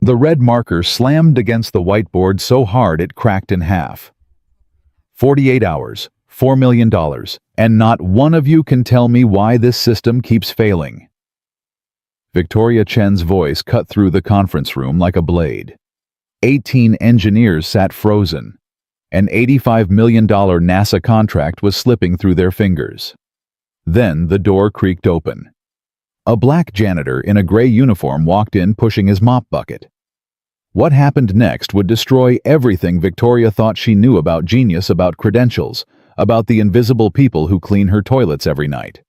The red marker slammed against the whiteboard so hard it cracked in half. 48 hours, $4 million, and not one of you can tell me why this system keeps failing. Victoria Chen's voice cut through the conference room like a blade. 18 engineers sat frozen. An $85 million NASA contract was slipping through their fingers. Then the door creaked open. A black janitor in a gray uniform walked in pushing his mop bucket. What happened next would destroy everything Victoria thought she knew about genius, about credentials, about the invisible people who clean her toilets every night.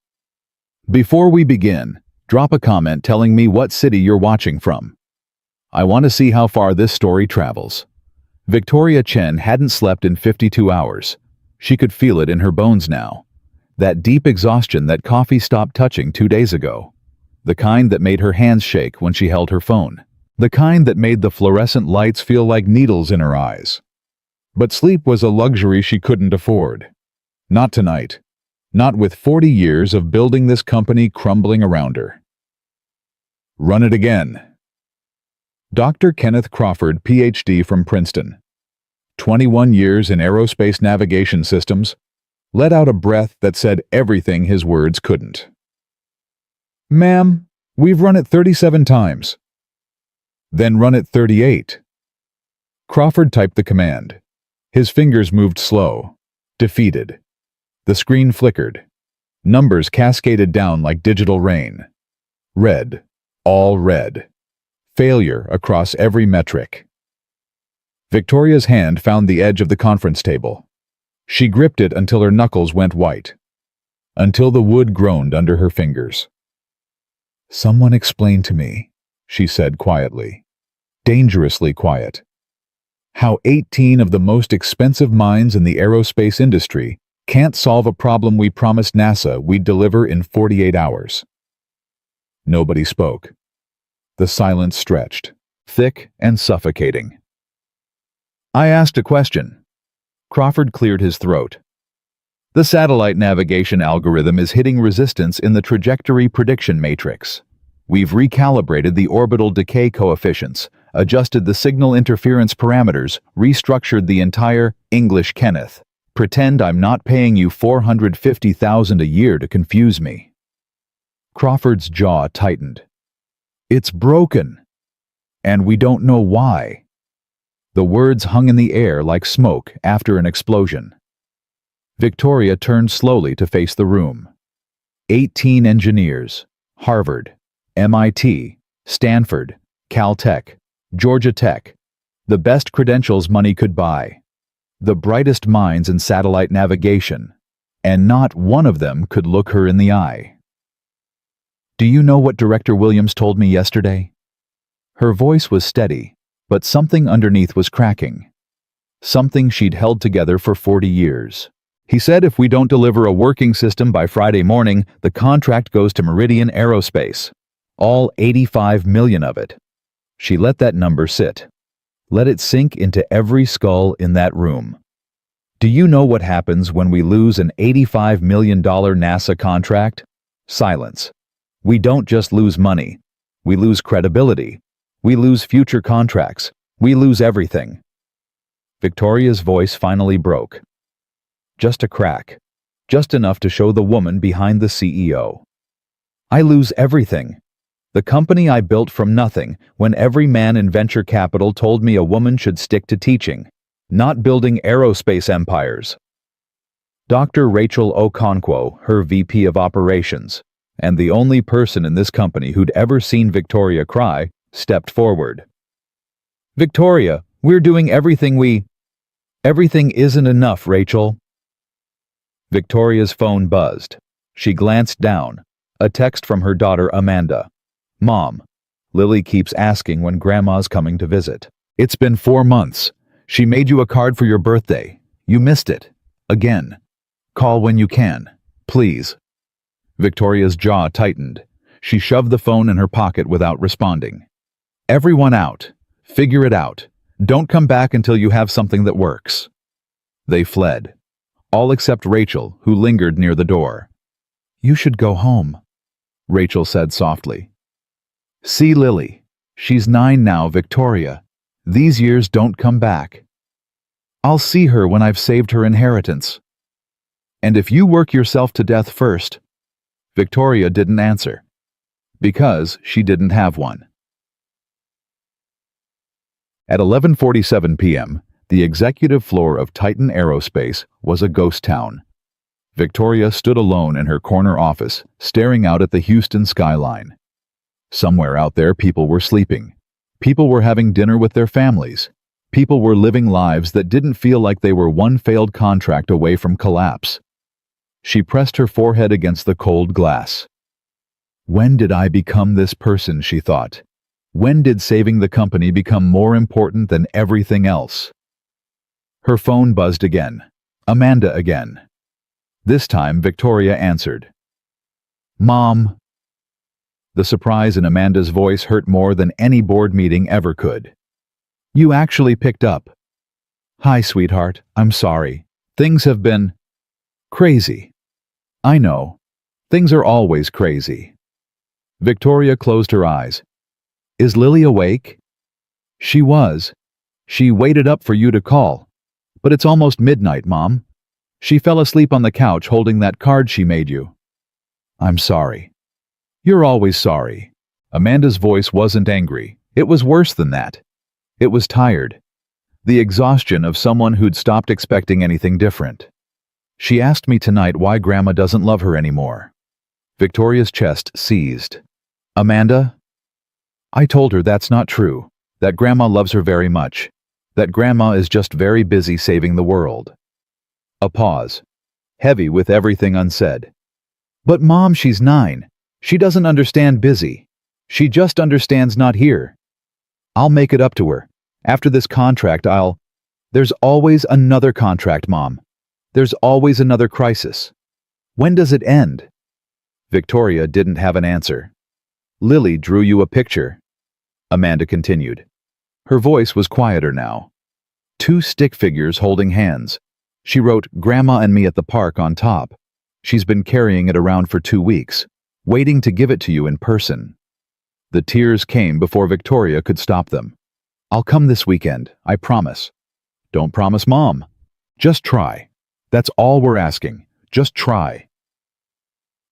Before we begin, drop a comment telling me what city you're watching from. I want to see how far this story travels. Victoria Chen hadn't slept in 52 hours. She could feel it in her bones now. That deep exhaustion that coffee stopped touching 2 days ago. The kind that made her hands shake when she held her phone. The kind that made the fluorescent lights feel like needles in her eyes. But sleep was a luxury she couldn't afford. Not tonight. Not with 40 years of building this company crumbling around her. Run it again. Dr. Kenneth Crawford, Ph.D. from Princeton. 21 years in aerospace navigation systems, let out a breath that said everything his words couldn't. Ma'am, we've run it 37 times. Then run it 38. Crawford typed the command. His fingers moved slow, defeated. The screen flickered. Numbers cascaded down like digital rain. Red, all red. Failure across every metric. Victoria's hand found the edge of the conference table. She gripped it until her knuckles went white. Until the wood groaned under her fingers. Someone explain to me, she said quietly. Dangerously quiet. How 18 of the most expensive minds in the aerospace industry can't solve a problem we promised NASA we'd deliver in 48 hours. Nobody spoke. The silence stretched, thick and suffocating. I asked a question. Crawford cleared his throat. The satellite navigation algorithm is hitting resistance in the trajectory prediction matrix. We've recalibrated the orbital decay coefficients, adjusted the signal interference parameters, restructured the entire English Kenneth. Pretend I'm not paying you $450,000 a year to confuse me. Crawford's jaw tightened. It's broken. And we don't know why. The words hung in the air like smoke after an explosion. Victoria turned slowly to face the room. 18 engineers, Harvard, MIT, Stanford, Caltech, Georgia Tech, the best credentials money could buy, the brightest minds in satellite navigation, and not one of them could look her in the eye. Do you know what Director Williams told me yesterday? Her voice was steady, but something underneath was cracking. Something she'd held together for 40 years. He said if we don't deliver a working system by Friday morning, the contract goes to Meridian Aerospace. All 85 million of it. She let that number sit. Let it sink into every skull in that room. Do you know what happens when we lose an $85 million NASA contract? Silence. We don't just lose money. We lose credibility. We lose future contracts. We lose everything. Victoria's voice finally broke. Just a crack. Just enough to show the woman behind the CEO. I lose everything. The company I built from nothing when every man in venture capital told me a woman should stick to teaching, not building aerospace empires. Dr. Rachel Okonkwo, her VP of Operations, and the only person in this company who'd ever seen Victoria cry, stepped forward. Victoria, we're doing everything Everything isn't enough, Rachel. Victoria's phone buzzed. She glanced down. A text from her daughter Amanda. Mom, Lily keeps asking when Grandma's coming to visit. It's been 4 months. She made you a card for your birthday. You missed it. Again. Call when you can. Please. Victoria's jaw tightened. She shoved the phone in her pocket without responding. Everyone out. Figure it out. Don't come back until you have something that works. They fled. All except Rachel, who lingered near the door. You should go home, Rachel said softly. See Lily. She's 9 now, Victoria. These years don't come back. I'll see her when I've saved her inheritance. And if you work yourself to death first. Victoria didn't answer. Because she didn't have one. At 11:47 p.m., the executive floor of Titan Aerospace was a ghost town. Victoria stood alone in her corner office, staring out at the Houston skyline. Somewhere out there, people were sleeping. People were having dinner with their families. People were living lives that didn't feel like they were one failed contract away from collapse. She pressed her forehead against the cold glass. When did I become this person, she thought. When did saving the company become more important than everything else? Her phone buzzed again. Amanda again. This time, Victoria answered. Mom. The surprise in Amanda's voice hurt more than any board meeting ever could. You actually picked up. Hi, sweetheart. I'm sorry. Things have been crazy. I know. Things are always crazy. Victoria closed her eyes. Is Lily awake? She was. She waited up for you to call. But it's almost midnight, Mom. She fell asleep on the couch holding that card she made you. I'm sorry. You're always sorry. Amanda's voice wasn't angry. It was worse than that. It was tired. The exhaustion of someone who'd stopped expecting anything different. She asked me tonight why Grandma doesn't love her anymore. Victoria's chest seized. Amanda? I told her that's not true, that Grandma loves her very much, that Grandma is just very busy saving the world. A pause, heavy with everything unsaid. But Mom, she's 9. She doesn't understand busy. She just understands not here. I'll make it up to her. After this contract, There's always another contract, Mom. There's always another crisis. When does it end? Victoria didn't have an answer. Lily drew you a picture. Amanda continued. Her voice was quieter now. 2 stick figures holding hands. She wrote Grandma and me at the park on top. She's been carrying it around for 2 weeks, waiting to give it to you in person. The tears came before Victoria could stop them. I'll come this weekend, I promise. Don't promise, Mom. Just try. That's all we're asking. Just try.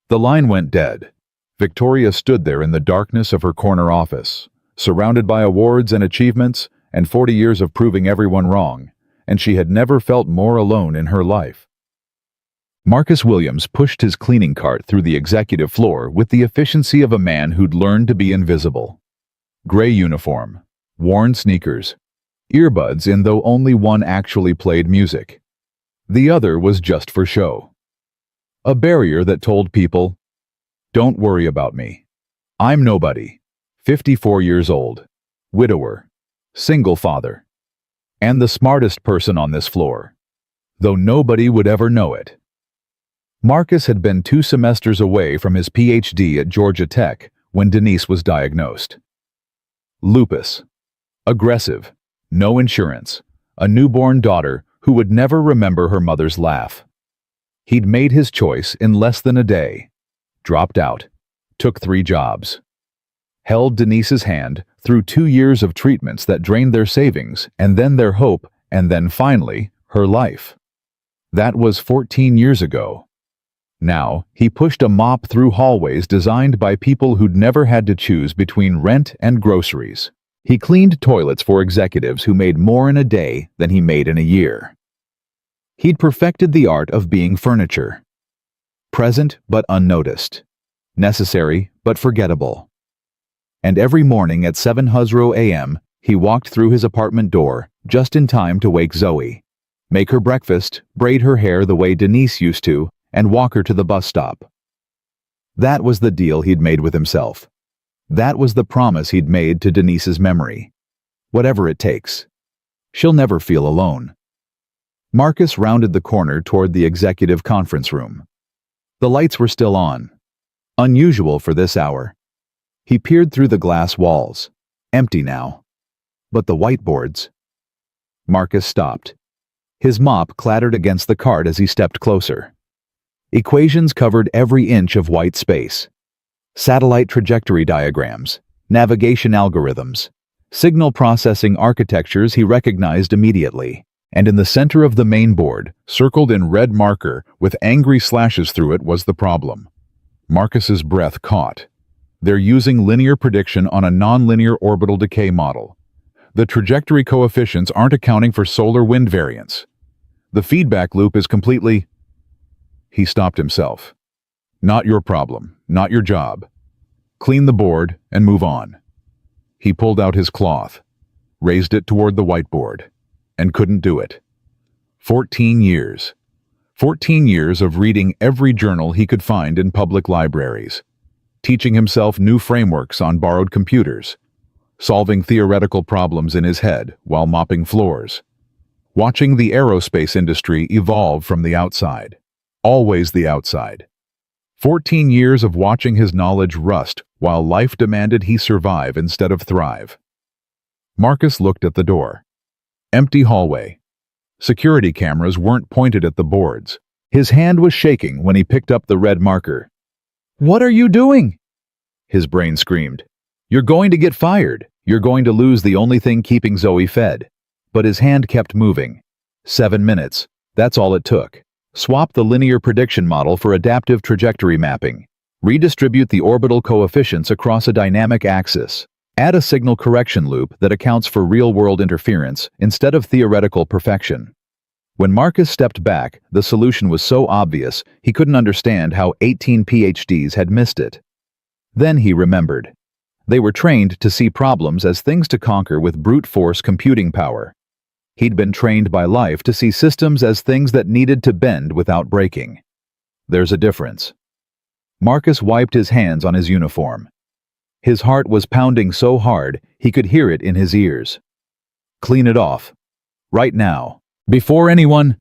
The line went dead. Victoria stood there in the darkness of her corner office, surrounded by awards and achievements and 40 years of proving everyone wrong, and she had never felt more alone in her life. Marcus Williams pushed his cleaning cart through the executive floor with the efficiency of a man who'd learned to be invisible. Gray uniform, worn sneakers, earbuds in though only one actually played music. The other was just for show. A barrier that told people, don't worry about me. I'm nobody, 54 years old, widower, single father, and the smartest person on this floor, though nobody would ever know it. Marcus had been 2 semesters away from his PhD at Georgia Tech when Denise was diagnosed. Lupus. Aggressive. No insurance. A newborn daughter who would never remember her mother's laugh. He'd made his choice in less than a day. Dropped out. Took 3 jobs. Held Denise's hand through 2 years of treatments that drained their savings, and then their hope, and then finally, her life. That was 14 years ago. Now, he pushed a mop through hallways designed by people who'd never had to choose between rent and groceries. He cleaned toilets for executives who made more in a day than he made in a year. He'd perfected the art of being furniture. Present but unnoticed. Necessary but forgettable. And every morning at 7:00 a.m., he walked through his apartment door just in time to wake Zoe, make her breakfast, braid her hair the way Denise used to, and walk her to the bus stop. That was the deal he'd made with himself. That was the promise he'd made to Denise's memory. Whatever it takes. She'll never feel alone. Marcus rounded the corner toward the executive conference room. The lights were still on. Unusual for this hour. He peered through the glass walls. Empty now. But the whiteboards. Marcus stopped. His mop clattered against the cart as he stepped closer. Equations covered every inch of white space. Satellite trajectory diagrams, navigation algorithms, signal processing architectures he recognized immediately. And in the center of the main board, circled in red marker with angry slashes through it, was the problem. Marcus's breath caught. They're using linear prediction on a nonlinear orbital decay model. The trajectory coefficients aren't accounting for solar wind variance. The feedback loop is completely... He stopped himself. Not your problem, not your job. Clean the board and move on. He pulled out his cloth, raised it toward the whiteboard, and couldn't do it. 14 years. 14 years of reading every journal he could find in public libraries, teaching himself new frameworks on borrowed computers, solving theoretical problems in his head while mopping floors, watching the aerospace industry evolve from the outside, always the outside. 14 years of watching his knowledge rust while life demanded he survive instead of thrive. Marcus looked at the door. Empty hallway. Security cameras weren't pointed at the boards. His hand was shaking when he picked up the red marker. "What are you doing?" His brain screamed. "You're going to get fired. You're going to lose the only thing keeping Zoe fed." But his hand kept moving. 7 minutes. That's all it took. Swap the linear prediction model for adaptive trajectory mapping. Redistribute the orbital coefficients across a dynamic axis. Add a signal correction loop that accounts for real-world interference instead of theoretical perfection. When Marcus stepped back, the solution was so obvious he couldn't understand how 18 PhDs had missed it. Then he remembered. They were trained to see problems as things to conquer with brute force computing power. He'd been trained by life to see systems as things that needed to bend without breaking. There's a difference. Marcus wiped his hands on his uniform. His heart was pounding so hard he could hear it in his ears. Clean it off. Right now. Before anyone...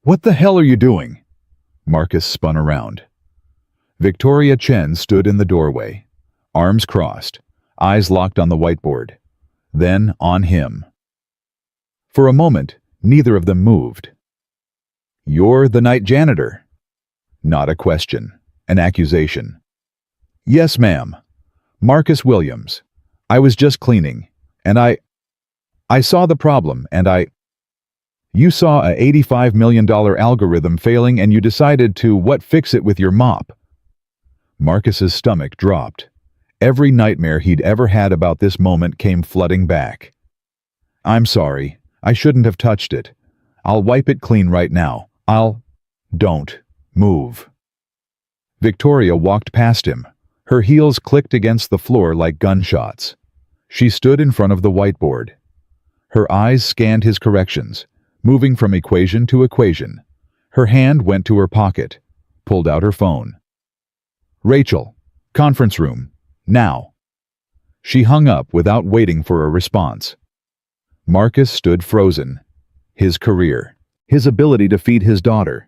"What the hell are you doing?" Marcus spun around. Victoria Chen stood in the doorway, arms crossed, eyes locked on the whiteboard, then on him. For a moment, neither of them moved. "You're the night janitor." Not a question, an accusation. "Yes, ma'am. Marcus Williams. I was just cleaning, and I saw the problem, and You saw a $85 million algorithm failing and you decided to fix it with your mop." Marcus's stomach dropped. Every nightmare he'd ever had about this moment came flooding back. "I'm sorry. I shouldn't have touched it. I'll wipe it clean right now. Don't move." Victoria walked past him. Her heels clicked against the floor like gunshots. She stood in front of the whiteboard. Her eyes scanned his corrections, moving from equation to equation. Her hand went to her pocket, pulled out her phone. "Rachel, conference room, now." She hung up without waiting for a response. Marcus stood frozen. His career, his ability to feed his daughter,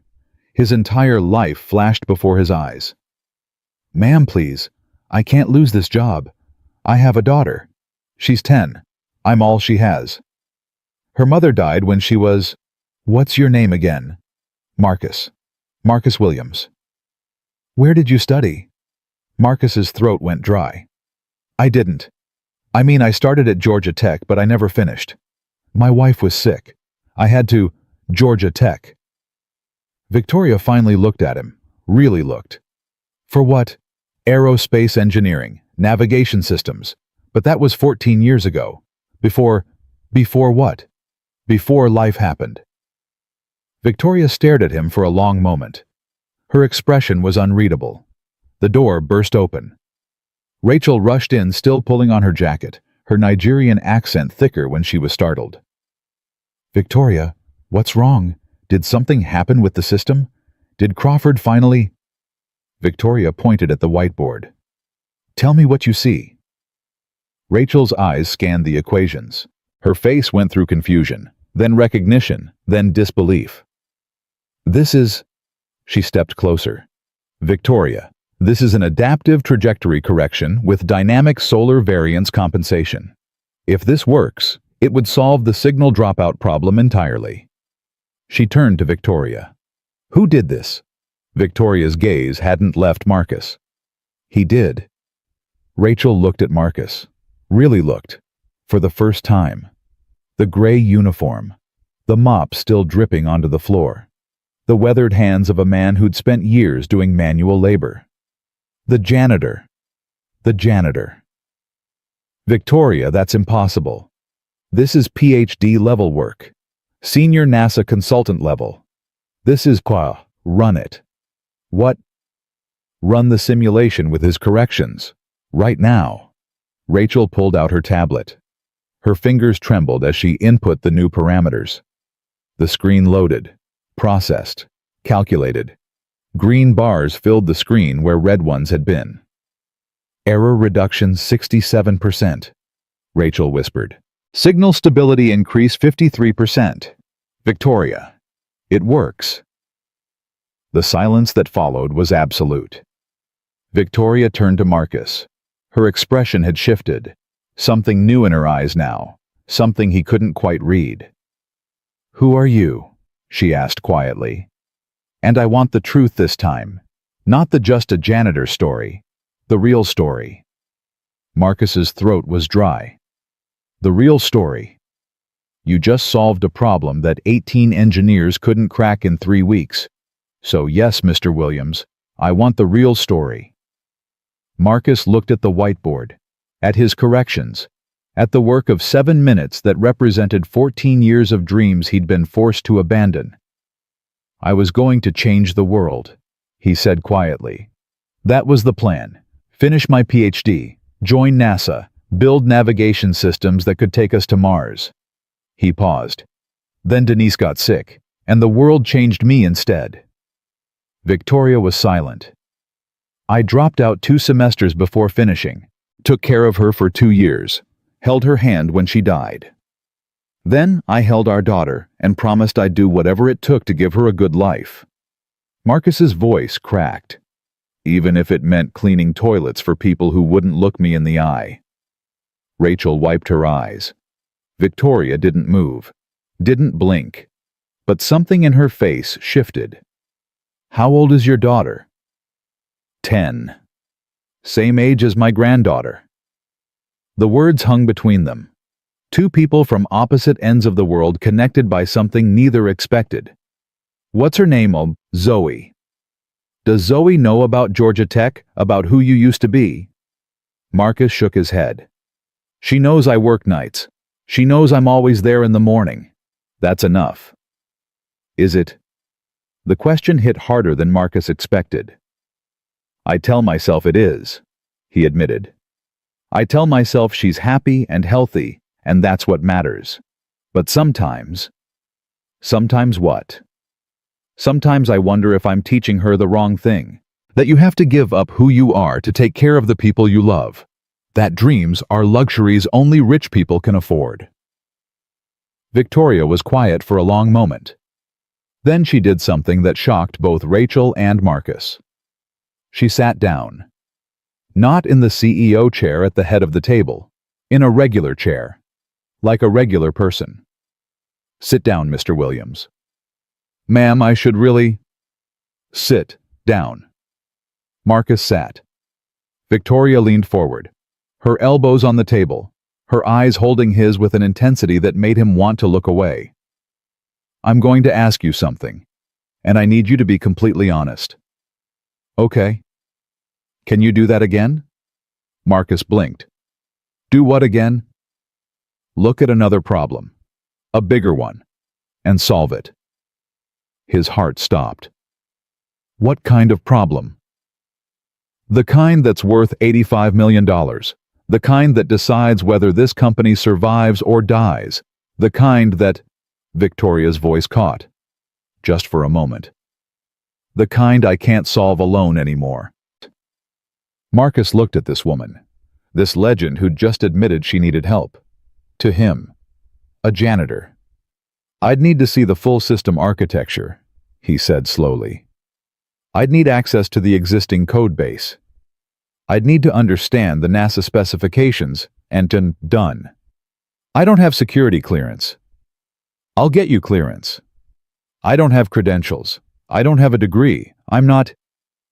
his entire life flashed before his eyes. "Ma'am, please. I can't lose this job. I have a daughter. She's 10. I'm all she has. Her mother died when she was... What's your name again?" "Marcus. Marcus Williams." "Where did you study?" Marcus's throat went dry. "I didn't. I started at Georgia Tech, but I never finished. My wife was sick. I had to... Georgia Tech." Victoria finally looked at him. Really looked. "For what?" "Aerospace engineering, navigation systems. But that was 14 years ago. Before what?" "Before life happened." Victoria stared at him for a long moment. Her expression was unreadable. The door burst open. Rachel rushed in, still pulling on her jacket, her Nigerian accent thicker when she was startled. "Victoria, what's wrong? Did something happen with the system? Did Crawford finally..." Victoria pointed at the whiteboard. "Tell me what you see." Rachel's eyes scanned the equations. Her face went through confusion, then recognition, then disbelief. "This is..." She stepped closer. "Victoria, this is an adaptive trajectory correction with dynamic solar variance compensation. If this works, it would solve the signal dropout problem entirely." She turned to Victoria. "Who did this?" Victoria's gaze hadn't left Marcus. "He did." Rachel looked at Marcus. Really looked. For the first time. The gray uniform. The mop still dripping onto the floor. The weathered hands of a man who'd spent years doing manual labor. The janitor. The janitor. Victoria, that's impossible. This is PhD level work. Senior NASA consultant level. This is qua. Run it. What? Run the simulation with his corrections. Right now. Rachel pulled out her tablet. Her fingers trembled as she input the new parameters. The screen loaded, processed, calculated. Green bars filled the screen where red ones had been. Error reduction 67%, Rachel whispered. Signal stability increase 53%. Victoria, it works. The silence that followed was absolute. Victoria turned to Marcus. Her expression had shifted. Something new in her eyes now, something he couldn't quite read. "Who are you?" she asked quietly. "And I want the truth this time, not the just a janitor story, the real story." Marcus's throat was dry. "The real story. You just solved a problem that 18 engineers couldn't crack in 3 weeks. So yes, Mr. Williams, I want the real story." Marcus looked at the whiteboard, at his corrections, at the work of 7 minutes that represented 14 years of dreams he'd been forced to abandon. "I was going to change the world," he said quietly. "That was the plan. Finish my PhD, join NASA, build navigation systems that could take us to Mars." He paused. "Then Denise got sick, and the world changed me instead." Victoria was silent. "I dropped out 2 semesters before finishing, took care of her for 2 years, held her hand when she died. Then I held our daughter and promised I'd do whatever it took to give her a good life." Marcus's voice cracked. "Even if it meant cleaning toilets for people who wouldn't look me in the eye." Rachel wiped her eyes. Victoria didn't move, didn't blink, but something in her face shifted. "How old is your daughter?" 10. "Same age as my granddaughter." The words hung between them. 2 people from opposite ends of the world connected by something neither expected. "What's her name, Zoe?" "Does Zoe know about Georgia Tech, about who you used to be?" Marcus shook his head. "She knows I work nights. She knows I'm always there in the morning. That's enough." "Is it?" The question hit harder than Marcus expected. "I tell myself it is," he admitted. "I tell myself she's happy and healthy, and that's what matters. But sometimes..." "Sometimes what?" "Sometimes I wonder if I'm teaching her the wrong thing. That you have to give up who you are to take care of the people you love. That dreams are luxuries only rich people can afford." Victoria was quiet for a long moment. Then she did something that shocked both Rachel and Marcus. She sat down. Not in the CEO chair at the head of the table, in a regular chair, like a regular person. "Sit down, Mr. Williams." "Ma'am, I should really..." "Sit down." Marcus sat. Victoria leaned forward, her elbows on the table, her eyes holding his with an intensity that made him want to look away. "I'm going to ask you something, and I need you to be completely honest." "Okay." "Can you do that again?" Marcus blinked. "Do what again?" "Look at another problem, a bigger one, and solve it." His heart stopped. "What kind of problem?" "The kind that's worth $85 million. The kind that decides whether this company survives or dies. The kind that..." Victoria's voice caught. Just for a moment. "The kind I can't solve alone anymore." Marcus looked at this woman, this legend who'd just admitted she needed help. To him, a janitor. "I'd need to see the full system architecture," he said slowly. "I'd need access to the existing code base. I'd need to understand the NASA specifications and done. I don't have security clearance. I'll get you clearance. I don't have credentials. I don't have a degree. I'm not..."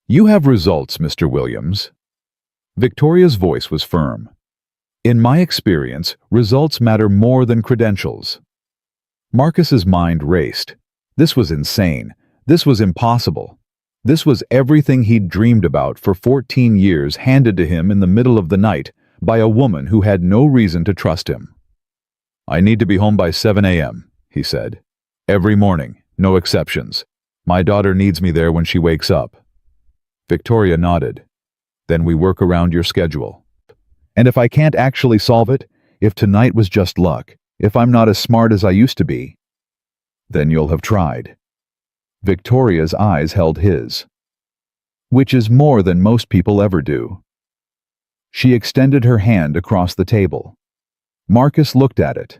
"You have results, Mr. Williams." Victoria's voice was firm. In my experience, results matter more than credentials. Marcus's mind raced. This was insane. This was impossible. This was everything he'd dreamed about for 14 years handed to him in the middle of the night by a woman who had no reason to trust him. I need to be home by 7 a.m., he said. Every morning, no exceptions. My daughter needs me there when she wakes up. Victoria nodded. Then we work around your schedule. And if I can't actually solve it, if tonight was just luck, if I'm not as smart as I used to be, then you'll have tried. Victoria's eyes held his, which is more than most people ever do. She extended her hand across the table. Marcus looked at it,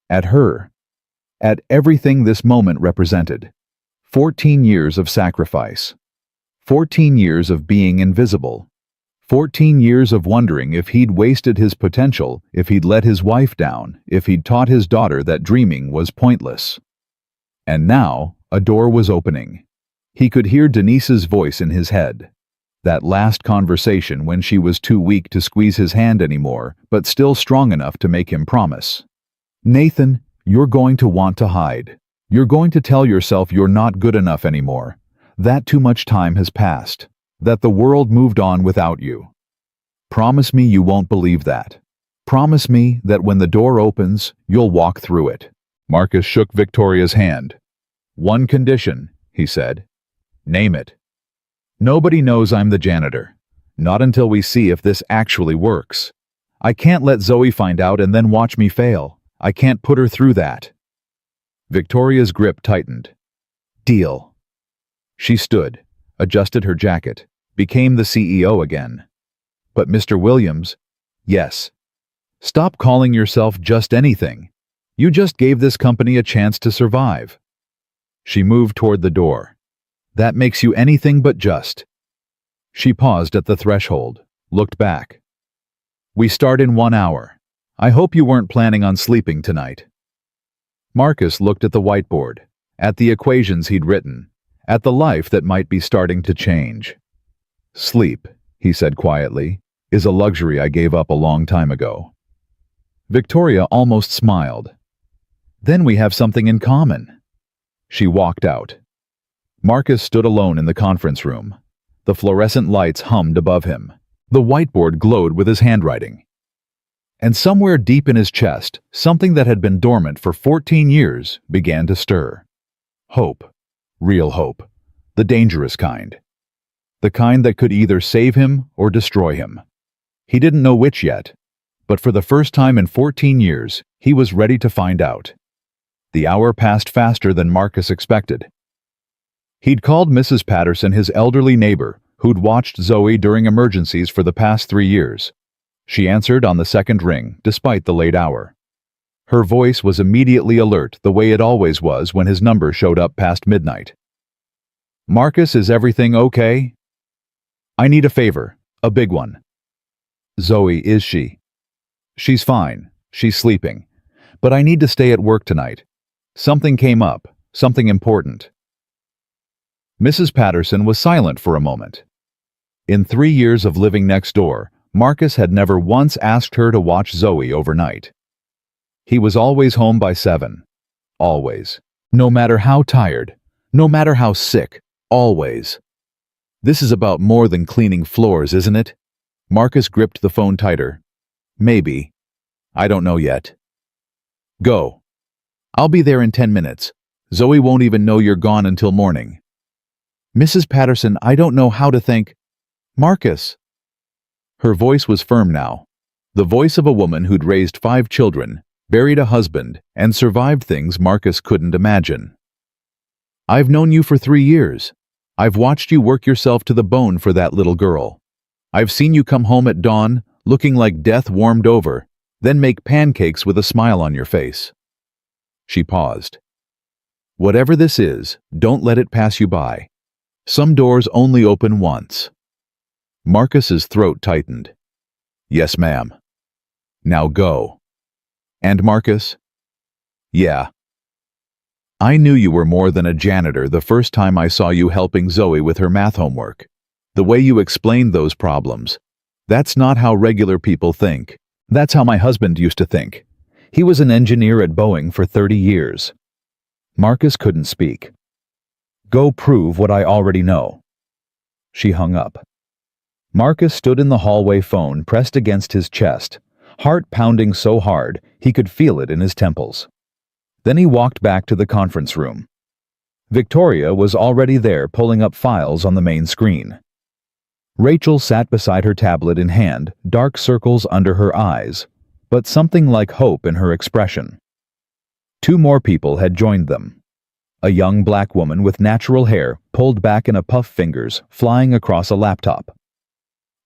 at her, at everything this moment represented. 14 years of sacrifice. 14 years of being invisible. 14 years of wondering if he'd wasted his potential, if he'd let his wife down, if he'd taught his daughter that dreaming was pointless. And now, a door was opening. He could hear Denise's voice in his head. That last conversation when she was too weak to squeeze his hand anymore, but still strong enough to make him promise. Nathan, you're going to want to hide. You're going to tell yourself you're not good enough anymore. That too much time has passed. That the world moved on without you. Promise me you won't believe that. Promise me that when the door opens, you'll walk through it. Marcus shook Victoria's hand. One condition, he said. Name it. Nobody knows I'm the janitor. Not until we see if this actually works. I can't let Zoe find out and then watch me fail. I can't put her through that. Victoria's grip tightened. Deal. She stood, adjusted her jacket, became the CEO again. But Mr. Williams, yes. Stop calling yourself just anything. You just gave this company a chance to survive. She moved toward the door. That makes you anything but just. She paused at the threshold, looked back. We start in 1 hour. I hope you weren't planning on sleeping tonight. Marcus looked at the whiteboard, at the equations he'd written, at the life that might be starting to change. Sleep, he said quietly, is a luxury I gave up a long time ago. Victoria almost smiled. Then we have something in common. She walked out. Marcus stood alone in the conference room. The fluorescent lights hummed above him. The whiteboard glowed with his handwriting. And somewhere deep in his chest, something that had been dormant for 14 years began to stir. Hope. Real hope. The dangerous kind. The kind that could either save him or destroy him. He didn't know which yet, but for the first time in 14 years, he was ready to find out. The hour passed faster than Marcus expected. He'd called Mrs. Patterson his elderly neighbor, who'd watched Zoe during emergencies for the past 3 years. She answered on the second ring, despite the late hour. Her voice was immediately alert, the way it always was when his number showed up past midnight. Marcus, is everything okay? I need a favor, a big one. Zoe, is she? She's fine. She's sleeping. But I need to stay at work tonight. Something came up, something important. Mrs. Patterson was silent for a moment. In 3 years of living next door, Marcus had never once asked her to watch Zoe overnight. He was always home by 7. Always. No matter how tired, no matter how sick, always. This is about more than cleaning floors, isn't it? Marcus gripped the phone tighter. Maybe. I don't know yet. Go. I'll be there in 10 minutes. Zoe won't even know you're gone until morning. Mrs. Patterson, I don't know how to thank... Marcus. Her voice was firm now. The voice of a woman who'd raised 5 children, buried a husband, and survived things Marcus couldn't imagine. I've known you for 3 years. I've watched you work yourself to the bone for that little girl. I've seen you come home at dawn, looking like death warmed over, then make pancakes with a smile on your face. She paused. Whatever this is, don't let it pass you by. Some doors only open once. Marcus's throat tightened. Yes, ma'am. Now go. And Marcus? Yeah. I knew you were more than a janitor the first time I saw you helping Zoe with her math homework. The way you explained those problems. That's not how regular people think. That's how my husband used to think. He was an engineer at Boeing for 30 years. Marcus couldn't speak. Go prove what I already know. She hung up. Marcus stood in the hallway, phone pressed against his chest, heart pounding so hard he could feel it in his temples. Then he walked back to the conference room. Victoria was already there, pulling up files on the main screen. Rachel sat beside her, tablet in hand, dark circles under her eyes, but something like hope in her expression. Two more people had joined them. A young black woman with natural hair pulled back in a puff, fingers flying across a laptop.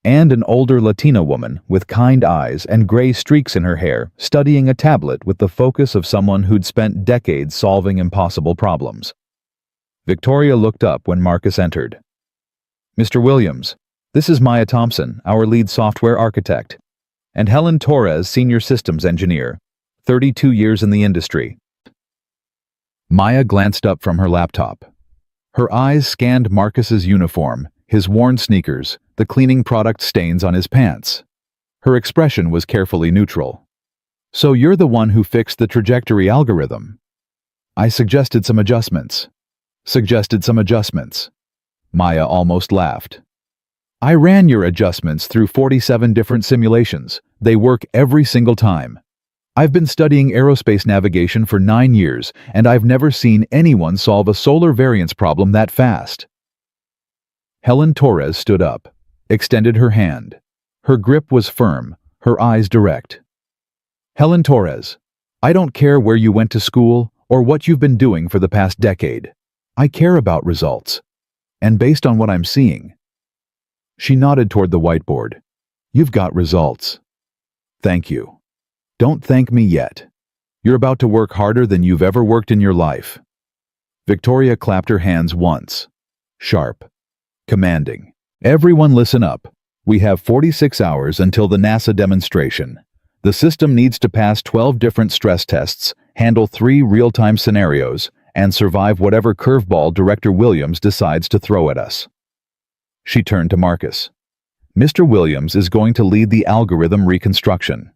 And an older Latina woman with kind eyes and gray streaks in her hair, studying a tablet with the focus of someone who'd spent decades solving impossible problems. Victoria looked up when Marcus entered. Mr. Williams, this is Maya Thompson, our lead software architect, and Helen Torres, senior systems engineer, 32 years in the industry. Maya glanced up from her laptop. Her eyes scanned Marcus's uniform, his worn sneakers, the cleaning product stains on his pants. Her expression was carefully neutral. So you're the one who fixed the trajectory algorithm. I suggested some adjustments. Maya almost laughed. I ran your adjustments through 47 different simulations. They work every single time. I've been studying aerospace navigation for 9 years, and I've never seen anyone solve a solar variance problem that fast. Helen Torres stood up, extended her hand. Her grip was firm, her eyes direct. Helen Torres, I don't care where you went to school or what you've been doing for the past decade. I care about results. And based on what I'm seeing. She nodded toward the whiteboard. You've got results. Thank you. Don't thank me yet. You're about to work harder than you've ever worked in your life. Victoria clapped her hands once. Sharp. Commanding. Everyone listen up. We have 46 hours until the NASA demonstration. The system needs to pass 12 different stress tests, handle 3 real-time scenarios, and survive whatever curveball Director Williams decides to throw at us. She turned to Marcus. Mr. Williams is going to lead the algorithm reconstruction.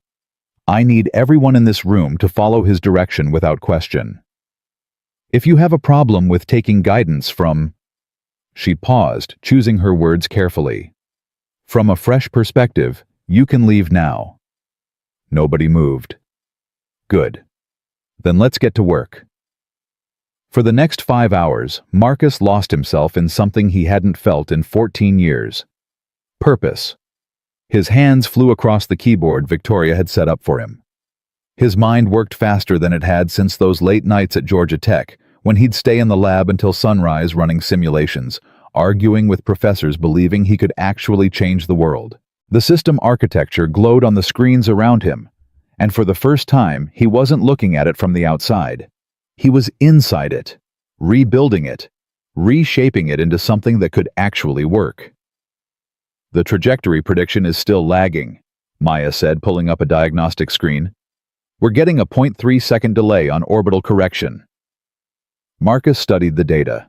I need everyone in this room to follow his direction without question. If you have a problem with taking guidance from... She paused, choosing her words carefully. From a fresh perspective, you can leave now. Nobody moved. Good. Then let's get to work. For the next 5 hours, Marcus lost himself in something he hadn't felt in 14 years. Purpose. His hands flew across the keyboard Victoria had set up for him. His mind worked faster than it had since those late nights at Georgia Tech, when he'd stay in the lab until sunrise running simulations, arguing with professors believing he could actually change the world. The system architecture glowed on the screens around him, and for the first time, he wasn't looking at it from the outside. He was inside it, rebuilding it, reshaping it into something that could actually work. The trajectory prediction is still lagging, Maya said, pulling up a diagnostic screen. We're getting a 0.3-second delay on orbital correction. Marcus studied the data.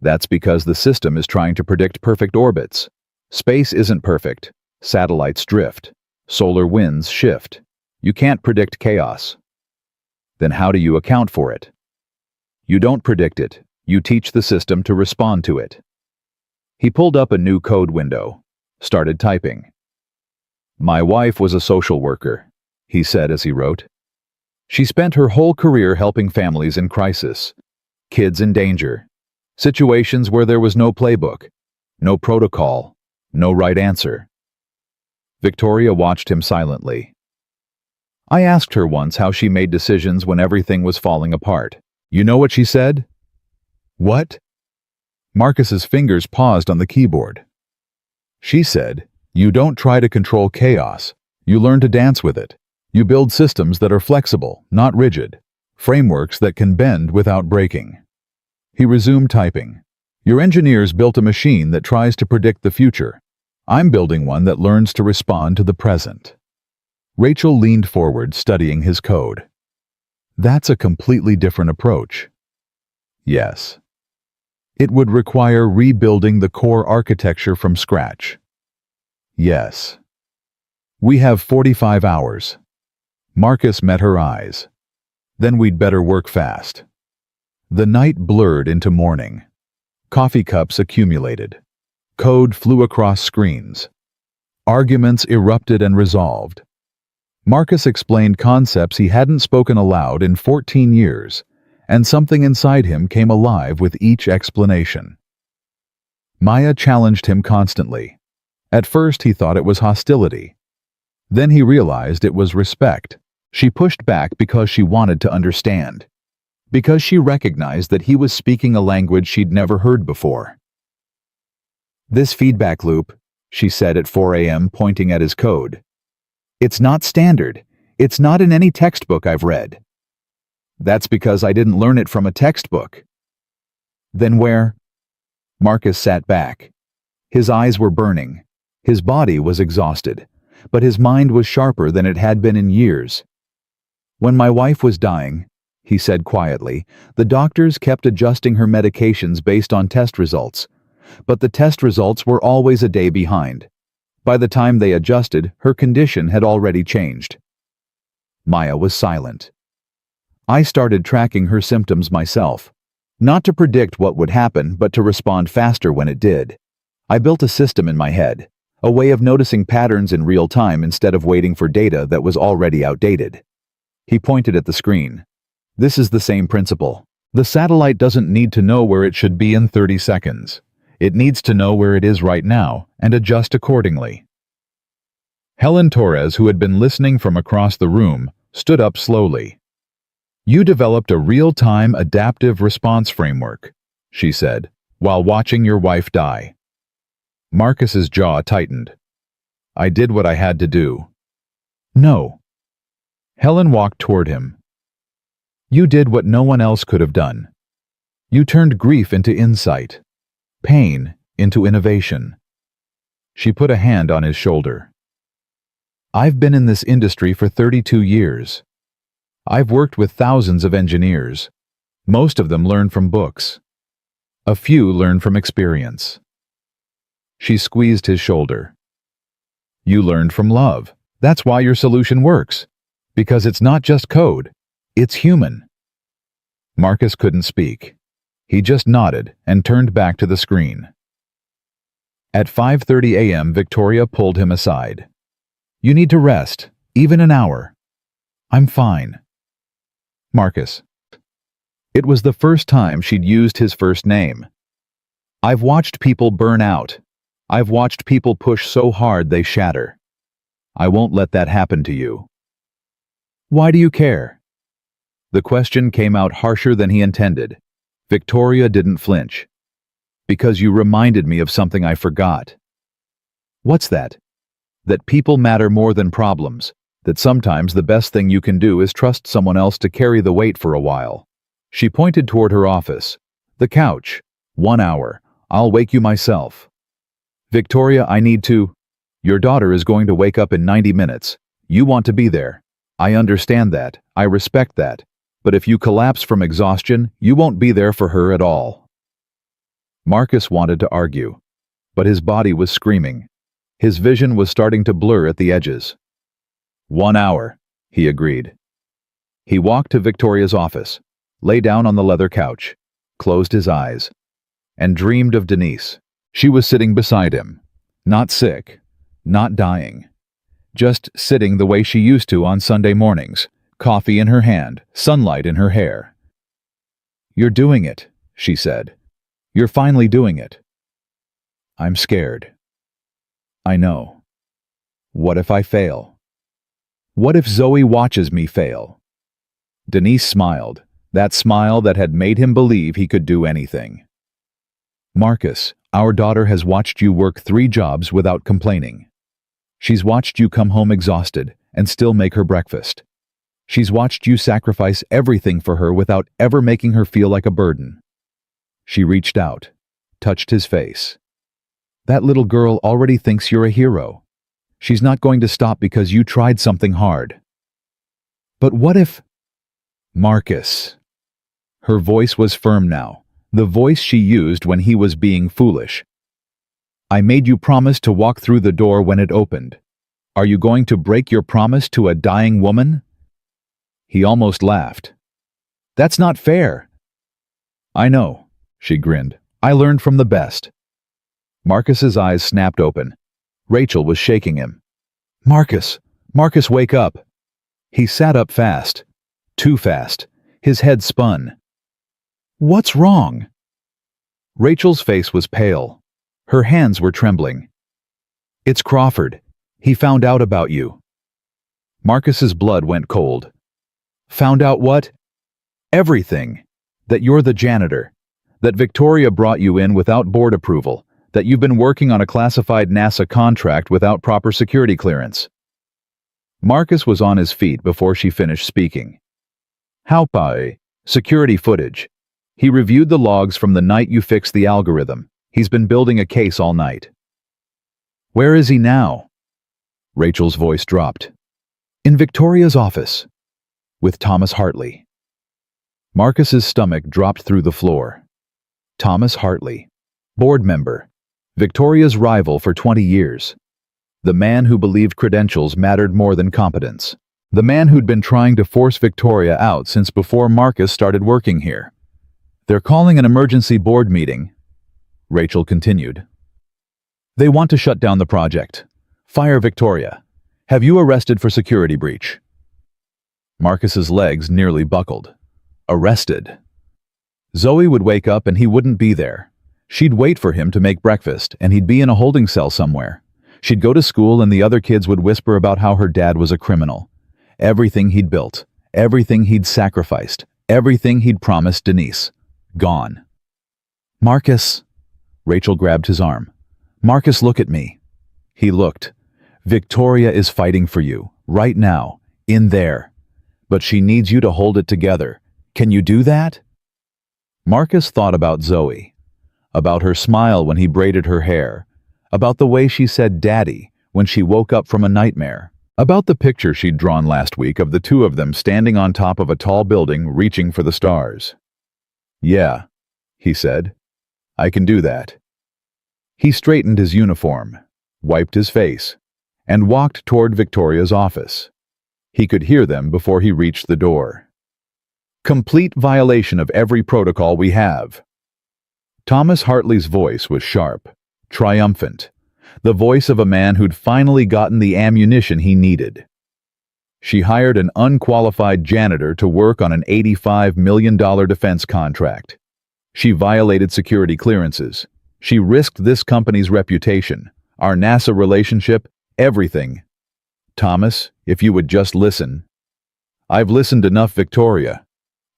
That's because the system is trying to predict perfect orbits. Space isn't perfect. Satellites drift. Solar winds shift. You can't predict chaos. Then how do you account for it? You don't predict it. You teach the system to respond to it. He pulled up a new code window, started typing. My wife was a social worker, he said as he wrote. She spent her whole career helping families in crisis, kids in danger, situations where there was no playbook, no protocol, no right answer. Victoria watched him silently. I asked her once how she made decisions when everything was falling apart. You know what she said? What? Marcus's fingers paused on the keyboard. She said, you don't try to control chaos. You learn to dance with it. You build systems that are flexible, not rigid. Frameworks that can bend without breaking. He resumed typing. Your engineers built a machine that tries to predict the future. I'm building one that learns to respond to the present. Rachel leaned forward, studying his code. That's a completely different approach. Yes. It would require rebuilding the core architecture from scratch. Yes. We have 45 hours. Marcus met her eyes. Then we'd better work fast. The night blurred into morning. Coffee cups accumulated. Code flew across screens. Arguments erupted and resolved. Marcus explained concepts he hadn't spoken aloud in 14 years, and something inside him came alive with each explanation. Maya challenged him constantly. At first he thought it was hostility. Then he realized it was respect. She pushed back because she wanted to understand. Because she recognized that he was speaking a language she'd never heard before. "This feedback loop," she said at 4 a.m., pointing at his code. "It's not standard. It's not in any textbook I've read." "That's because I didn't learn it from a textbook." "Then where?" Marcus sat back. His eyes were burning. His body was exhausted, but his mind was sharper than it had been in years. "When my wife was dying," he said quietly, "the doctors kept adjusting her medications based on test results. But the test results were always a day behind. By the time they adjusted, her condition had already changed." Maya was silent. "I started tracking her symptoms myself. Not to predict what would happen, but to respond faster when it did. I built a system in my head, a way of noticing patterns in real time instead of waiting for data that was already outdated." He pointed at the screen. "This is the same principle. The satellite doesn't need to know where it should be in 30 seconds. It needs to know where it is right now and adjust accordingly." Helen Torres, who had been listening from across the room, stood up slowly. "You developed a real-time adaptive response framework," she said, "while watching your wife die." Marcus's jaw tightened. "I did what I had to do." "No." Helen walked toward him. "You did what no one else could have done. You turned grief into insight. Pain into innovation." She put a hand on his shoulder. "I've been in this industry for 32 years. I've worked with thousands of engineers. Most of them learn from books. A few learn from experience." She squeezed his shoulder. "You learned from love. That's why your solution works. Because it's not just code. It's human." Marcus couldn't speak. He just nodded and turned back to the screen. At 5:30 a.m., Victoria pulled him aside. "You need to rest, even an hour." "I'm fine." "Marcus." It was the first time she'd used his first name. "I've watched people burn out. I've watched people push so hard they shatter. I won't let that happen to you." "Why do you care?" The question came out harsher than he intended. Victoria didn't flinch. "Because you reminded me of something I forgot." "What's that?" "That people matter more than problems. That sometimes the best thing you can do is trust someone else to carry the weight for a while." She pointed toward her office. "The couch. 1 hour. I'll wake you myself." "Victoria, I need to." "Your daughter is going to wake up in 90 minutes. You want to be there. I understand that. I respect that. But if you collapse from exhaustion, you won't be there for her at all." Marcus wanted to argue, but his body was screaming. His vision was starting to blur at the edges. 1 hour, he agreed. He walked to Victoria's office, lay down on the leather couch, closed his eyes, and dreamed of Denise. She was sitting beside him, not sick, not dying, just sitting the way she used to on Sunday mornings, coffee in her hand, sunlight in her hair. "You're doing it," she said. "You're finally doing it." "I'm scared." "I know. What if I fail? What if Zoe watches me fail?" Denise smiled, that smile that had made him believe he could do anything. "Marcus, our daughter has watched you work 3 jobs without complaining. She's watched you come home exhausted and still make her breakfast. She's watched you sacrifice everything for her without ever making her feel like a burden." She reached out, touched his face. "That little girl already thinks you're a hero. She's not going to stop because you tried something hard." "But what if—" "Marcus." Her voice was firm now, the voice she used when he was being foolish. I made you promise to walk through the door when it opened. Are you going to break your promise to a dying woman?" He almost laughed. "That's not fair." "I know," she grinned. "I learned from the best." Marcus's eyes snapped open. Rachel was shaking him. "Marcus! Marcus, wake up!" He sat up fast. Too fast. His head spun. "What's wrong?" Rachel's face was pale. Her hands were trembling. "It's Crawford. He found out about you." Marcus's blood went cold. "Found out what?" "Everything. That you're the janitor. That Victoria brought you in without board approval. That you've been working on a classified NASA contract without proper security clearance." Marcus was on his feet before she finished speaking. "How pa? Security footage. He reviewed the logs from the night you fixed the algorithm. He's been building a case all night." "Where is he now?" Rachel's voice dropped. "In Victoria's office. With Thomas Hartley." Marcus's stomach dropped through the floor. Thomas Hartley. Board member. Victoria's rival for 20 years. The man who believed credentials mattered more than competence. The man who'd been trying to force Victoria out since before Marcus started working here. "They're calling an emergency board meeting," Rachel continued. "They want to shut down the project. Fire Victoria. Have you arrested for security breach?" Marcus's legs nearly buckled. Arrested. Zoe would wake up and he wouldn't be there. She'd wait for him to make breakfast and he'd be in a holding cell somewhere. She'd go to school and the other kids would whisper about how her dad was a criminal. Everything he'd built, everything he'd sacrificed, everything he'd promised Denise. Gone. "Marcus." Rachel grabbed his arm. "Marcus, look at me." He looked. "Victoria is fighting for you, right now, in there. But she needs you to hold it together. Can you do that?" Marcus thought about Zoe. About her smile when he braided her hair. About the way she said "Daddy" when she woke up from a nightmare. About the picture she'd drawn last week of the two of them standing on top of a tall building reaching for the stars. "Yeah," he said. "I can do that." He straightened his uniform, wiped his face, and walked toward Victoria's office. He could hear them before he reached the door. "Complete violation of every protocol we have." Thomas Hartley's voice was sharp, triumphant, the voice of a man who'd finally gotten the ammunition he needed. She hired an unqualified janitor to work on an $85 million defense contract. She violated security clearances. She risked this company's reputation, our NASA relationship, everything. "Thomas, if you would just listen." "I've listened enough, Victoria.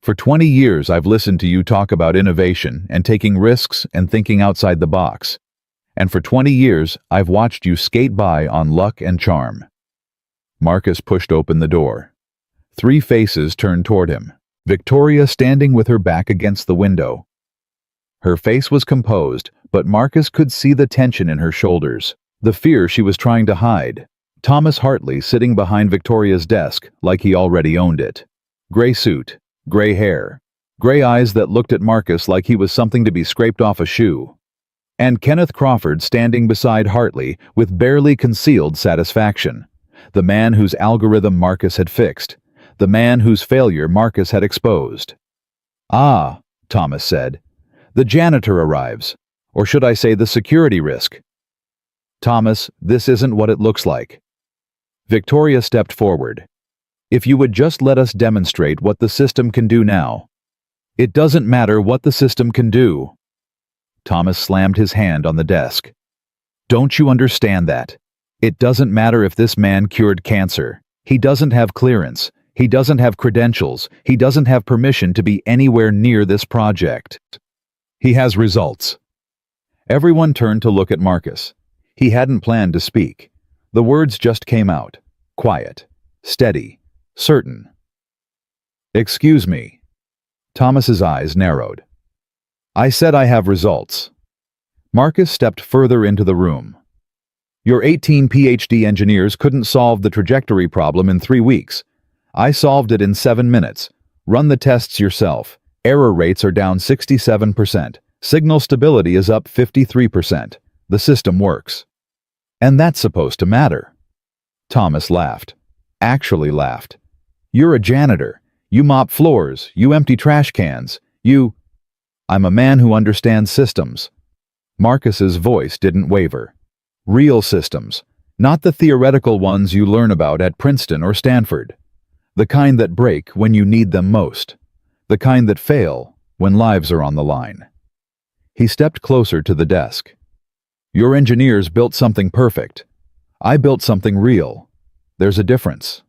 For 20 years I've listened to you talk about innovation and taking risks and thinking outside the box. And for 20 years I've watched you skate by on luck and charm." Marcus pushed open the door. 3 faces turned toward him. Victoria standing with her back against the window. Her face was composed, but Marcus could see the tension in her shoulders, the fear she was trying to hide. Thomas Hartley sitting behind Victoria's desk like he already owned it. Gray suit, gray hair, gray eyes that looked at Marcus like he was something to be scraped off a shoe. And Kenneth Crawford standing beside Hartley with barely concealed satisfaction. The man whose algorithm Marcus had fixed. The man whose failure Marcus had exposed. "Ah," Thomas said. "The janitor arrives. Or should I say the security risk." "Thomas, this isn't what it looks like." Victoria stepped forward. "If you would just let us demonstrate what the system can do now." "It doesn't matter what the system can do." Thomas slammed his hand on the desk. "Don't you understand that? It doesn't matter if this man cured cancer. He doesn't have clearance. He doesn't have credentials. He doesn't have permission to be anywhere near this project. He has results." Everyone turned to look at Marcus. He hadn't planned to speak. The words just came out. Quiet, steady, certain. "Excuse me." Thomas's eyes narrowed. "I said I have results." Marcus stepped further into the room. "Your 18 PhD engineers couldn't solve the trajectory problem in 3 weeks. I solved it in 7 minutes. Run the tests yourself. Error rates are down 67%. Signal stability is up 53%. The system works. And that's supposed to matter. Thomas laughed. Actually laughed. You're a janitor. You mop floors. You empty trash cans. I'm a man who understands systems. Marcus's voice didn't waver. Real systems, not the theoretical ones you learn about at Princeton or Stanford. The kind that break when you need them most. The kind that fail when lives are on the line. He stepped closer to the desk. Your engineers built something perfect. I built something real. There's a difference.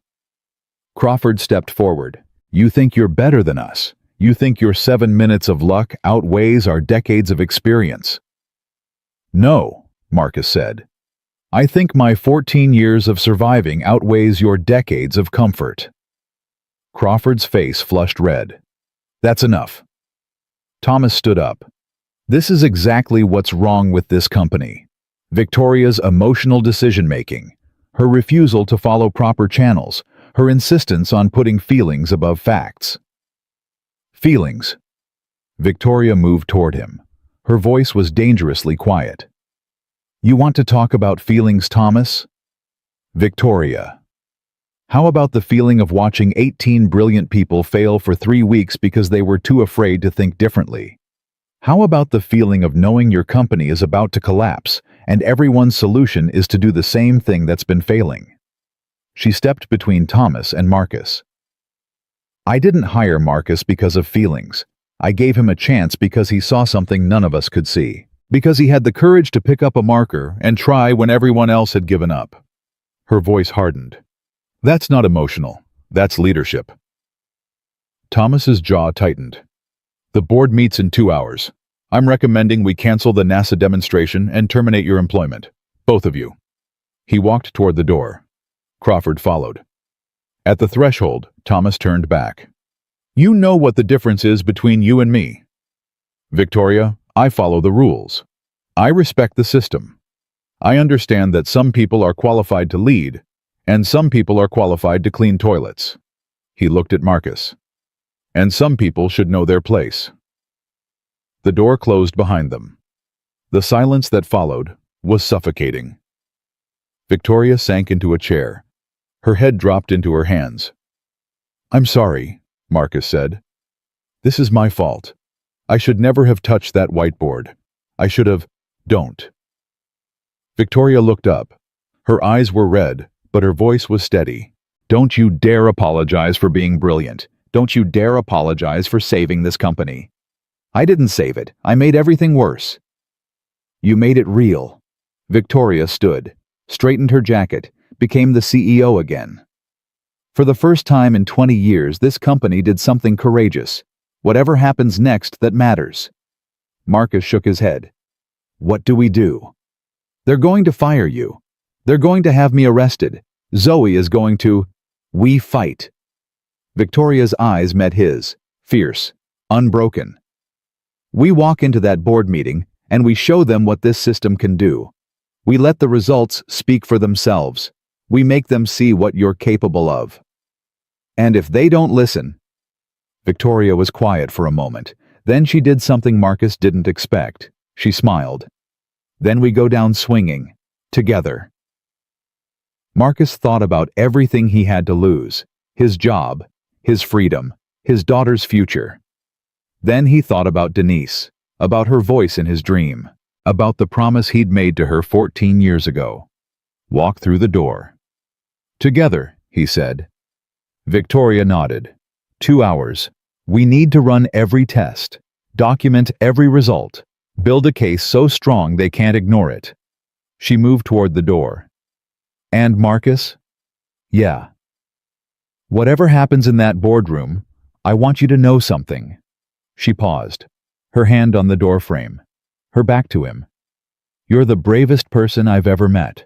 Crawford stepped forward. You think you're better than us. You think your 7 minutes of luck outweighs our decades of experience. No, Marcus said. I think my 14 years of surviving outweighs your decades of comfort. Crawford's face flushed red. That's enough. Thomas stood up. This is exactly what's wrong with this company. Victoria's emotional decision-making, her refusal to follow proper channels, her insistence on putting feelings above facts. Feelings. Victoria moved toward him. Her voice was dangerously quiet. You want to talk about feelings, Thomas? Victoria. How about the feeling of watching 18 brilliant people fail for 3 weeks because they were too afraid to think differently? How about the feeling of knowing your company is about to collapse and everyone's solution is to do the same thing that's been failing? She stepped between Thomas and Marcus. I didn't hire Marcus because of feelings. I gave him a chance because he saw something none of us could see. Because he had the courage to pick up a marker and try when everyone else had given up. Her voice hardened. That's not emotional. That's leadership. Thomas's jaw tightened. The board meets in 2 hours. I'm recommending we cancel the NASA demonstration and terminate your employment. Both of you. He walked toward the door. Crawford followed. At the threshold, Thomas turned back. You know what the difference is between you and me. Victoria, I follow the rules. I respect the system. I understand that some people are qualified to lead, and some people are qualified to clean toilets. He looked at Marcus. And some people should know their place. The door closed behind them. The silence that followed was suffocating. Victoria sank into a chair. Her head dropped into her hands. I'm sorry, Marcus said. This is my fault. I should never have touched that whiteboard. I should have... Don't. Victoria looked up. Her eyes were red, but her voice was steady. Don't you dare apologize for being brilliant. Don't you dare apologize for saving this company. I didn't save it. I made everything worse. You made it real. Victoria stood, straightened her jacket, became the CEO again. For the first time in 20 years, this company did something courageous. Whatever happens next, that matters. Marcus shook his head. What do we do? They're going to fire you. They're going to have me arrested. Zoe is going to... We fight. Victoria's eyes met his, fierce, unbroken. We walk into that board meeting, and we show them what this system can do. We let the results speak for themselves. We make them see what you're capable of. And if they don't listen... Victoria was quiet for a moment. Then she did something Marcus didn't expect. She smiled. Then we go down swinging, together. Marcus thought about everything he had to lose. His job, his freedom, his daughter's future. Then he thought about Denise, about her voice in his dream, about the promise he'd made to her 14 years ago. Walk through the door. Together, he said. Victoria nodded. 2 hours. We need to run every test, document every result, build a case so strong they can't ignore it. She moved toward the door. And Marcus? Yeah. Whatever happens in that boardroom, I want you to know something. She paused, her hand on the door frame, her back to him. You're the bravest person I've ever met.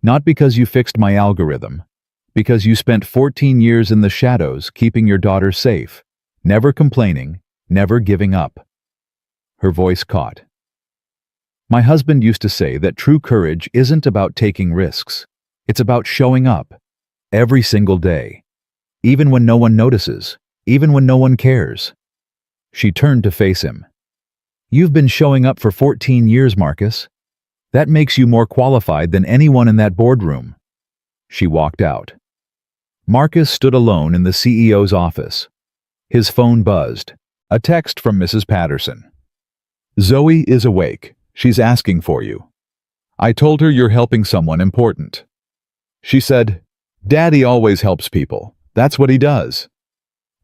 Not because you fixed my algorithm, because you spent 14 years in the shadows keeping your daughter safe, never complaining, never giving up. Her voice caught. My husband used to say that true courage isn't about taking risks. It's about showing up, every single day, even when no one notices, even when no one cares. She turned to face him. You've been showing up for 14 years, Marcus. That makes you more qualified than anyone in that boardroom." She walked out. Marcus stood alone in the CEO's office. His phone buzzed. A text from Mrs. Patterson. "Zoe is awake. She's asking for you. I told her you're helping someone important." She said, "Daddy always helps people. That's what he does."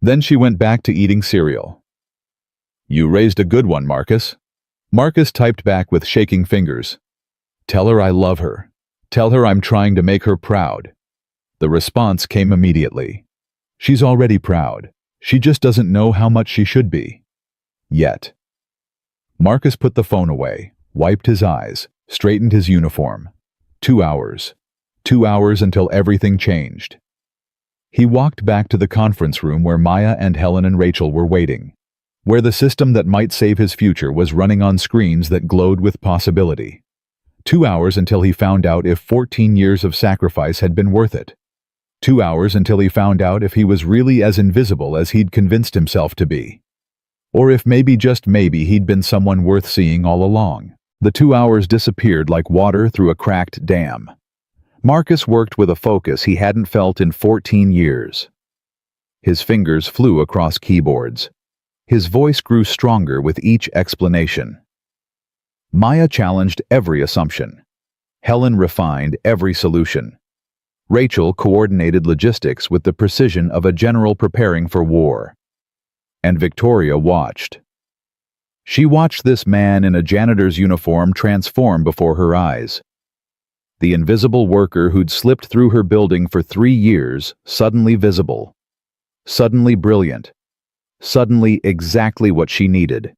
Then she went back to eating cereal. "You raised a good one, Marcus." Marcus typed back with shaking fingers. "Tell her I love her. Tell her I'm trying to make her proud." The response came immediately. "She's already proud. She just doesn't know how much she should be. Yet." Marcus put the phone away, wiped his eyes, straightened his uniform. 2 hours. 2 hours until everything changed. He walked back to the conference room where Maya and Helen and Rachel were waiting, where the system that might save his future was running on screens that glowed with possibility. 2 hours until he found out if 14 years of sacrifice had been worth it. 2 hours until he found out if he was really as invisible as he'd convinced himself to be. Or if maybe, just maybe, he'd been someone worth seeing all along. The 2 hours disappeared like water through a cracked dam. Marcus worked with a focus he hadn't felt in 14 years. His fingers flew across keyboards. His voice grew stronger with each explanation. Maya challenged every assumption. Helen refined every solution. Rachel coordinated logistics with the precision of a general preparing for war. And Victoria watched. She watched this man in a janitor's uniform transform before her eyes. The invisible worker who'd slipped through her building for 3 years, suddenly visible. Suddenly brilliant. Suddenly exactly what she needed.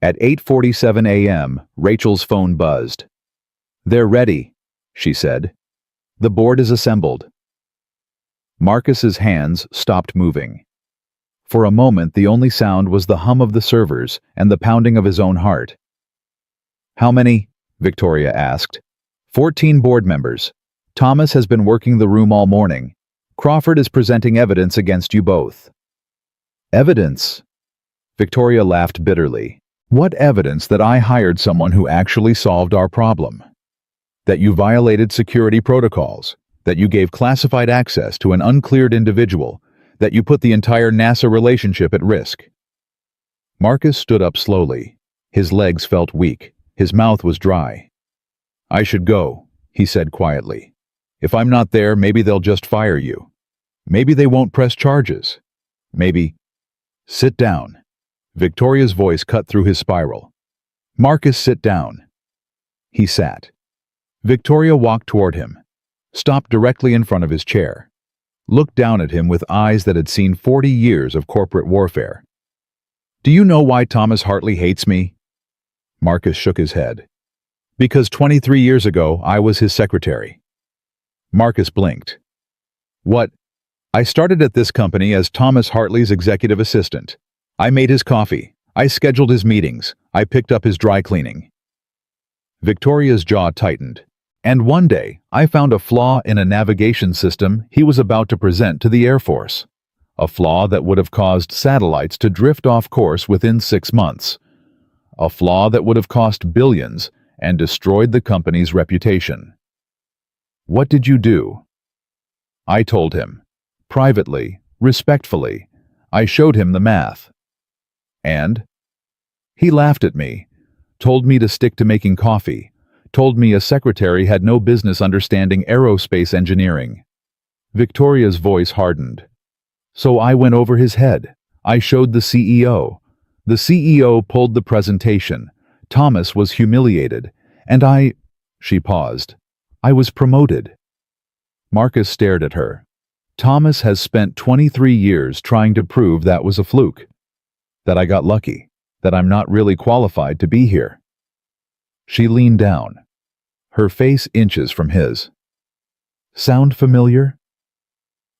At 8:47 a.m., Rachel's phone buzzed. "They're ready," she said. "The board is assembled." Marcus's hands stopped moving. For a moment, the only sound was the hum of the servers and the pounding of his own heart. "How many?" Victoria asked. 14 board members. Thomas has been working the room all morning. Crawford is presenting evidence against you both." "Evidence?" Victoria laughed bitterly. "What evidence that I hired someone who actually solved our problem? That you violated security protocols? That you gave classified access to an uncleared individual? That you put the entire NASA relationship at risk?" Marcus stood up slowly. His legs felt weak. His mouth was dry. "I should go," he said quietly. "If I'm not there, maybe they'll just fire you. Maybe they won't press charges. Maybe—" "Sit down." Victoria's voice cut through his spiral. "Marcus, sit down." He sat. Victoria walked toward him, stopped directly in front of his chair, looked down at him with eyes that had seen 40 years of corporate warfare. "Do you know why Thomas Hartley hates me?" Marcus shook his head. "Because 23 years ago, I was his secretary." Marcus blinked. "What? I started at this company as Thomas Hartley's executive assistant. I made his coffee. I scheduled his meetings. I picked up his dry cleaning." Victoria's jaw tightened. "And one day, I found a flaw in a navigation system he was about to present to the Air Force. A flaw that would have caused satellites to drift off course within 6 months. A flaw that would have cost billions and destroyed the company's reputation. What did you do?" I told him. Privately, respectfully. I showed him the math. "And?" He laughed at me, told me to stick to making coffee, told me a secretary had no business understanding aerospace engineering. Victoria's voice hardened. "So I went over his head. I showed the CEO. The CEO pulled the presentation. Thomas was humiliated. And She paused. "I was promoted." Marcus stared at her. "Thomas has spent 23 years trying to prove that was a fluke. That I got lucky. That I'm not really qualified to be here." She leaned down, her face inches from his. "Sound familiar?"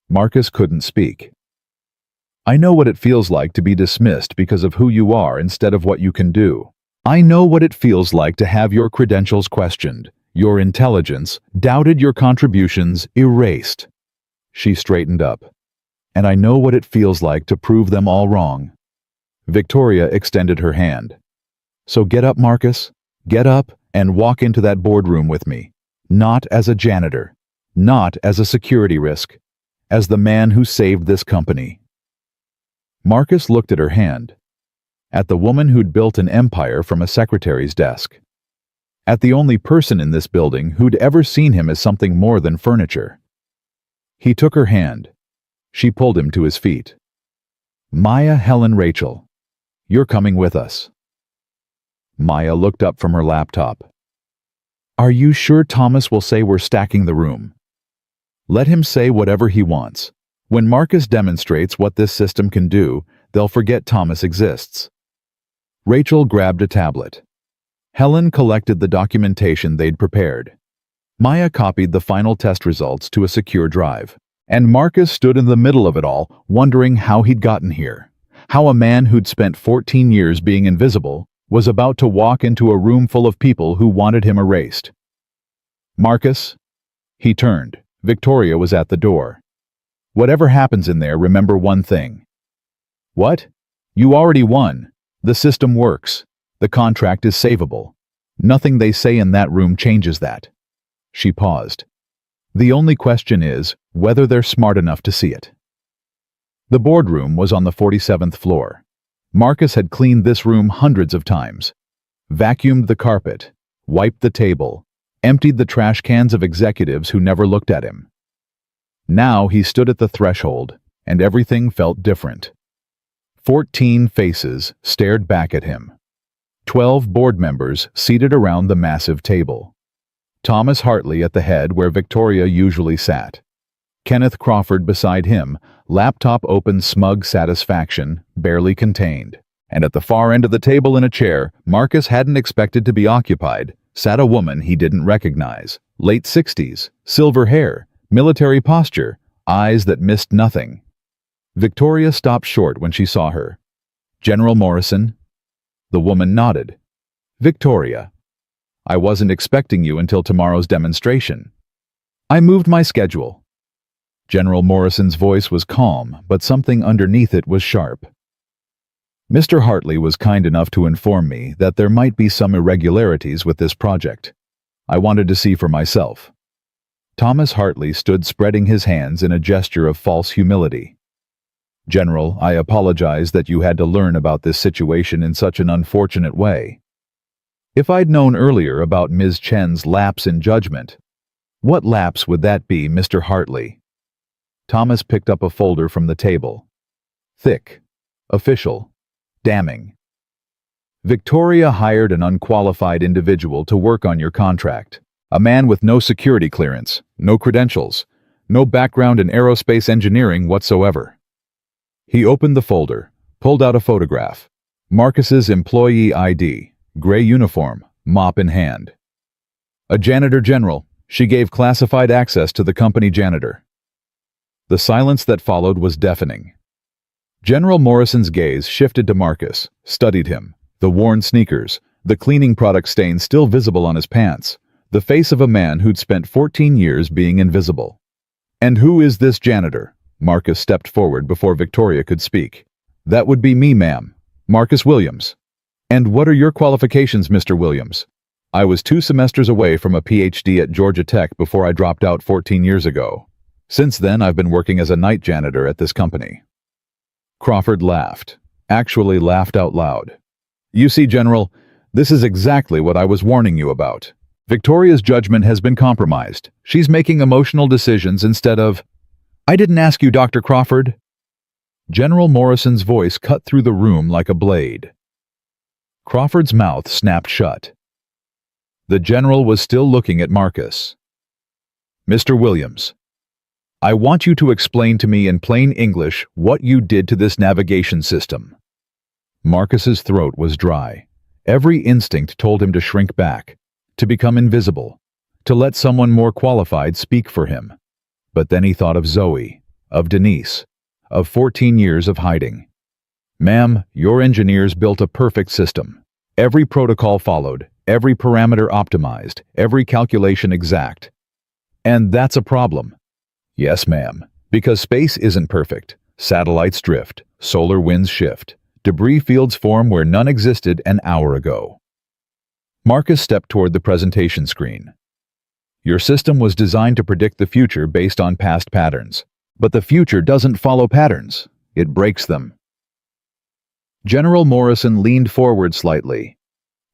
Marcus couldn't speak. "I know what it feels like to be dismissed because of who you are instead of what you can do. I know what it feels like to have your credentials questioned, your intelligence doubted, your contributions erased." She straightened up. "And I know what it feels like to prove them all wrong." Victoria extended her hand. "So get up, Marcus. Get up and walk into that boardroom with me, not as a janitor, not as a security risk, as the man who saved this company. Marcus looked at her hand, at the woman who'd built an empire from a secretary's desk, at the only person in this building who'd ever seen him as something more than furniture. He took her hand. She pulled him to his feet. "Maya, Helen, Rachel, you're coming with us." Maya looked up from her laptop. "Are you sure Thomas will say we're stacking the room?" "Let him say whatever he wants. When Marcus demonstrates what this system can do, they'll forget Thomas exists." Rachel grabbed a tablet. Helen collected the documentation they'd prepared. Maya copied the final test results to a secure drive. And Marcus stood in the middle of it all, wondering how he'd gotten here. How a man who'd spent 14 years being invisible was about to walk into a room full of people who wanted him erased. "Marcus?" He turned. Victoria was at the door. "Whatever happens in there, remember one thing." "What?" "You already won. The system works. The contract is savable. Nothing they say in that room changes that." She paused. "The only question is whether they're smart enough to see it." The boardroom was on the 47th floor. Marcus had cleaned this room hundreds of times, vacuumed the carpet, wiped the table, emptied the trash cans of executives who never looked at him. Now he stood at the threshold, and everything felt different. 14 faces stared back at him. 12 board members seated around the massive table. Thomas Hartley at the head where Victoria usually sat. Kenneth Crawford beside him, laptop open, smug satisfaction, barely contained. And at the far end of the table in a chair Marcus hadn't expected to be occupied, sat a woman he didn't recognize. Late 60s, silver hair, military posture, eyes that missed nothing. Victoria stopped short when she saw her. "General Morrison?" The woman nodded. "Victoria. I wasn't expecting you until tomorrow's demonstration. I moved my schedule." General Morrison's voice was calm, but something underneath it was sharp. "Mr. Hartley was kind enough to inform me that there might be some irregularities with this project. I wanted to see for myself." Thomas Hartley stood spreading his hands in a gesture of false humility. "General, I apologize that you had to learn about this situation in such an unfortunate way. If I'd known earlier about Ms. Chen's lapse in judgment—" "What lapse would that be, Mr. Hartley?" Thomas picked up a folder from the table. Thick, official, damning. "Victoria hired an unqualified individual to work on your contract. A man with no security clearance, no credentials, no background in aerospace engineering whatsoever." He opened the folder, pulled out a photograph. Marcus's employee ID. Gray uniform, mop in hand. "A janitor general. She gave classified access to the company janitor." The silence that followed was deafening. General Morrison's gaze shifted to Marcus, studied him, the worn sneakers, the cleaning product stain still visible on his pants, the face of a man who'd spent 14 years being invisible. "And who is this janitor?" Marcus stepped forward before Victoria could speak. "That would be me, ma'am. Marcus Williams." "And what are your qualifications, Mr. Williams?" "I was 2 semesters away from a PhD at Georgia Tech before I dropped out 14 years ago. Since then, I've been working as a night janitor at this company." Crawford laughed, actually laughed out loud. "You see, General, this is exactly what I was warning you about. Victoria's judgment has been compromised. She's making emotional decisions instead of—" "I didn't ask you, Dr. Crawford." General Morrison's voice cut through the room like a blade. Crawford's mouth snapped shut. The general was still looking at Marcus. "Mr. Williams, I want you to explain to me in plain English what you did to this navigation system." Marcus's throat was dry. Every instinct told him to shrink back, to become invisible, to let someone more qualified speak for him. But then he thought of Zoe, of Denise, of 14 years of hiding. "Ma'am, your engineers built a perfect system. Every protocol followed, every parameter optimized, every calculation exact. And that's a problem." "Yes, ma'am, because space isn't perfect. Satellites drift, solar winds shift, debris fields form where none existed an hour ago." Marcus stepped toward the presentation screen. Your system was designed to predict the future based on past patterns. But the future doesn't follow patterns. It breaks them. General Morrison leaned forward slightly.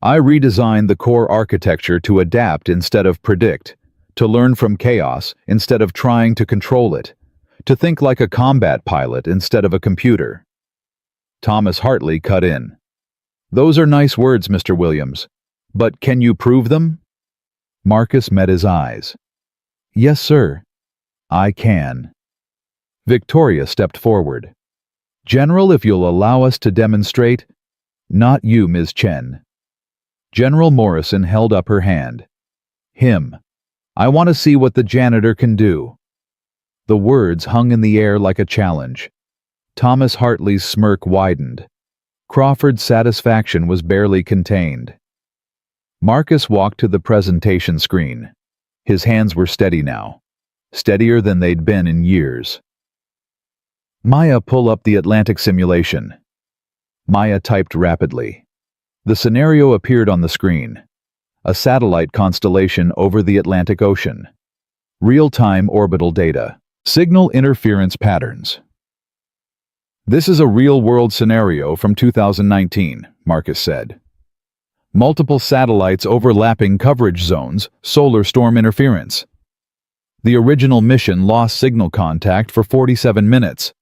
I redesigned the core architecture to adapt instead of predict, to learn from chaos instead of trying to control it, to think like a combat pilot instead of a computer. Thomas Hartley cut in. Those are nice words, Mr. Williams. But can you prove them? Marcus met his eyes. Yes, sir. I can. Victoria stepped forward. General, if you'll allow us to demonstrate— Not you, Ms. Chen. General Morrison held up her hand. Him. I want to see what the janitor can do. The words hung in the air like a challenge. Thomas Hartley's smirk widened. Crawford's satisfaction was barely contained. Marcus walked to the presentation screen. His hands were steady now, steadier than they'd been in years. Maya, pull up the Atlantic simulation. Maya typed rapidly. The scenario appeared on the screen. A satellite constellation over the Atlantic Ocean. Real-time orbital data. Signal interference patterns. This is a real-world scenario from 2019, Marcus said. Multiple satellites overlapping coverage zones, solar storm interference. The original mission lost signal contact for 47 minutes.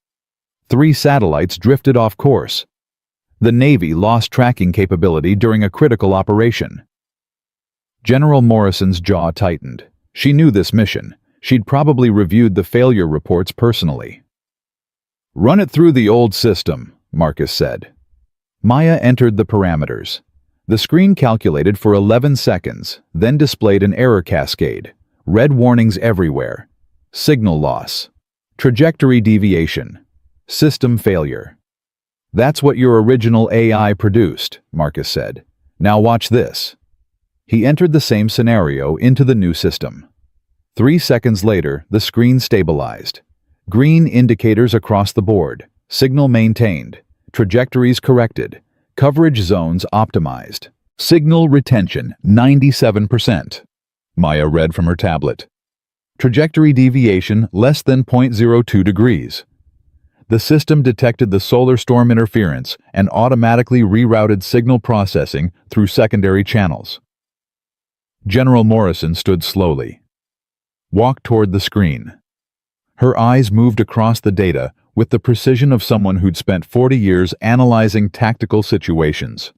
3 satellites drifted off course. The Navy lost tracking capability during a critical operation. General Morrison's jaw tightened. She knew this mission. She'd probably reviewed the failure reports personally. Run it through the old system, Marcus said. Maya entered the parameters. The screen calculated for 11 seconds, then displayed an error cascade. Red warnings everywhere. Signal loss. Trajectory deviation. System failure. That's what your original AI produced, Marcus said. Now watch this. He entered the same scenario into the new system. 3 seconds later, the screen stabilized. Green indicators across the board. Signal maintained. Trajectories corrected. Coverage zones optimized. Signal retention 97%. Maya read from her tablet. Trajectory deviation less than 0.02 degrees. The system detected the solar storm interference and automatically rerouted signal processing through secondary channels. General Morrison stood slowly. Walked toward the screen. Her eyes moved across the data with the precision of someone who'd spent 40 years analyzing tactical situations.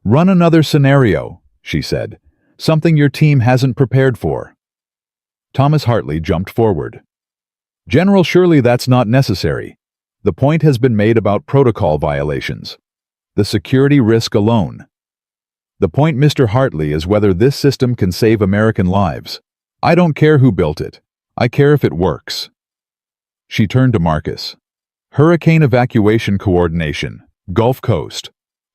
Run another scenario, she said. Something your team hasn't prepared for. Thomas Hartley jumped forward. General, surely that's not necessary. The point has been made about protocol violations. The security risk alone. The point, Mr. Hartley, is whether this system can save American lives. I don't care who built it. I care if it works. She turned to Marcus. Hurricane evacuation coordination, Gulf Coast.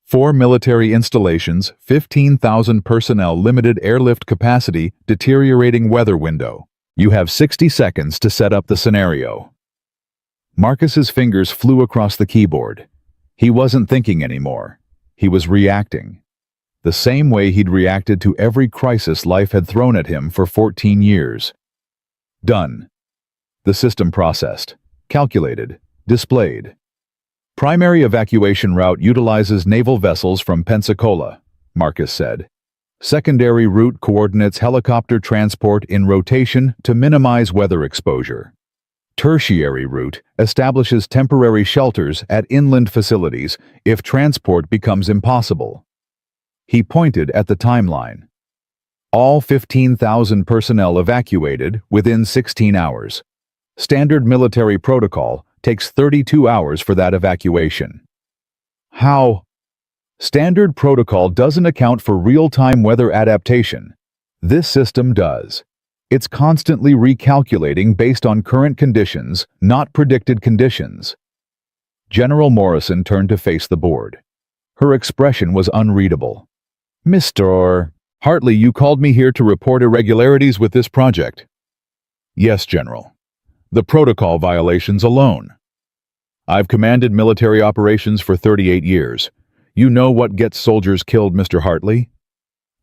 4 military installations, 15,000 personnel, limited airlift capacity, deteriorating weather window. You have 60 seconds to set up the scenario. Marcus's fingers flew across the keyboard. He wasn't thinking anymore. He was reacting. The same way he'd reacted to every crisis life had thrown at him for 14 years. Done. The system processed, calculated, displayed. Primary evacuation route utilizes naval vessels from Pensacola, Marcus said. Secondary route coordinates helicopter transport in rotation to minimize weather exposure. Tertiary route establishes temporary shelters at inland facilities if transport becomes impossible. He pointed at the timeline. All 15,000 personnel evacuated within 16 hours. Standard military protocol takes 32 hours for that evacuation. How? Standard protocol doesn't account for real-time weather adaptation. This system does. It's constantly recalculating based on current conditions, not predicted conditions. General Morrison turned to face the board. Her expression was unreadable. Mr. Hartley, you called me here to report irregularities with this project. Yes, General. The protocol violations alone. I've commanded military operations for 38 years. You know what gets soldiers killed, Mr. Hartley?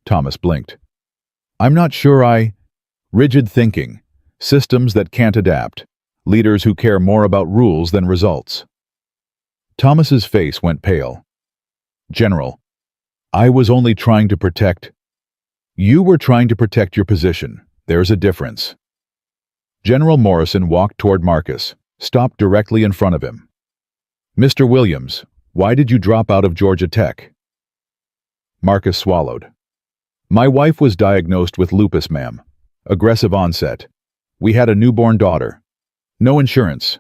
Thomas blinked. I'm not sure Rigid thinking. Systems that can't adapt. Leaders who care more about rules than results. Thomas's face went pale. General, I was only trying to protect. You were trying to protect your position. There's a difference. General Morrison walked toward Marcus, stopped directly in front of him. Mr. Williams, why did you drop out of Georgia Tech? Marcus swallowed. My wife was diagnosed with lupus, ma'am. Aggressive onset. We had a newborn daughter. No insurance.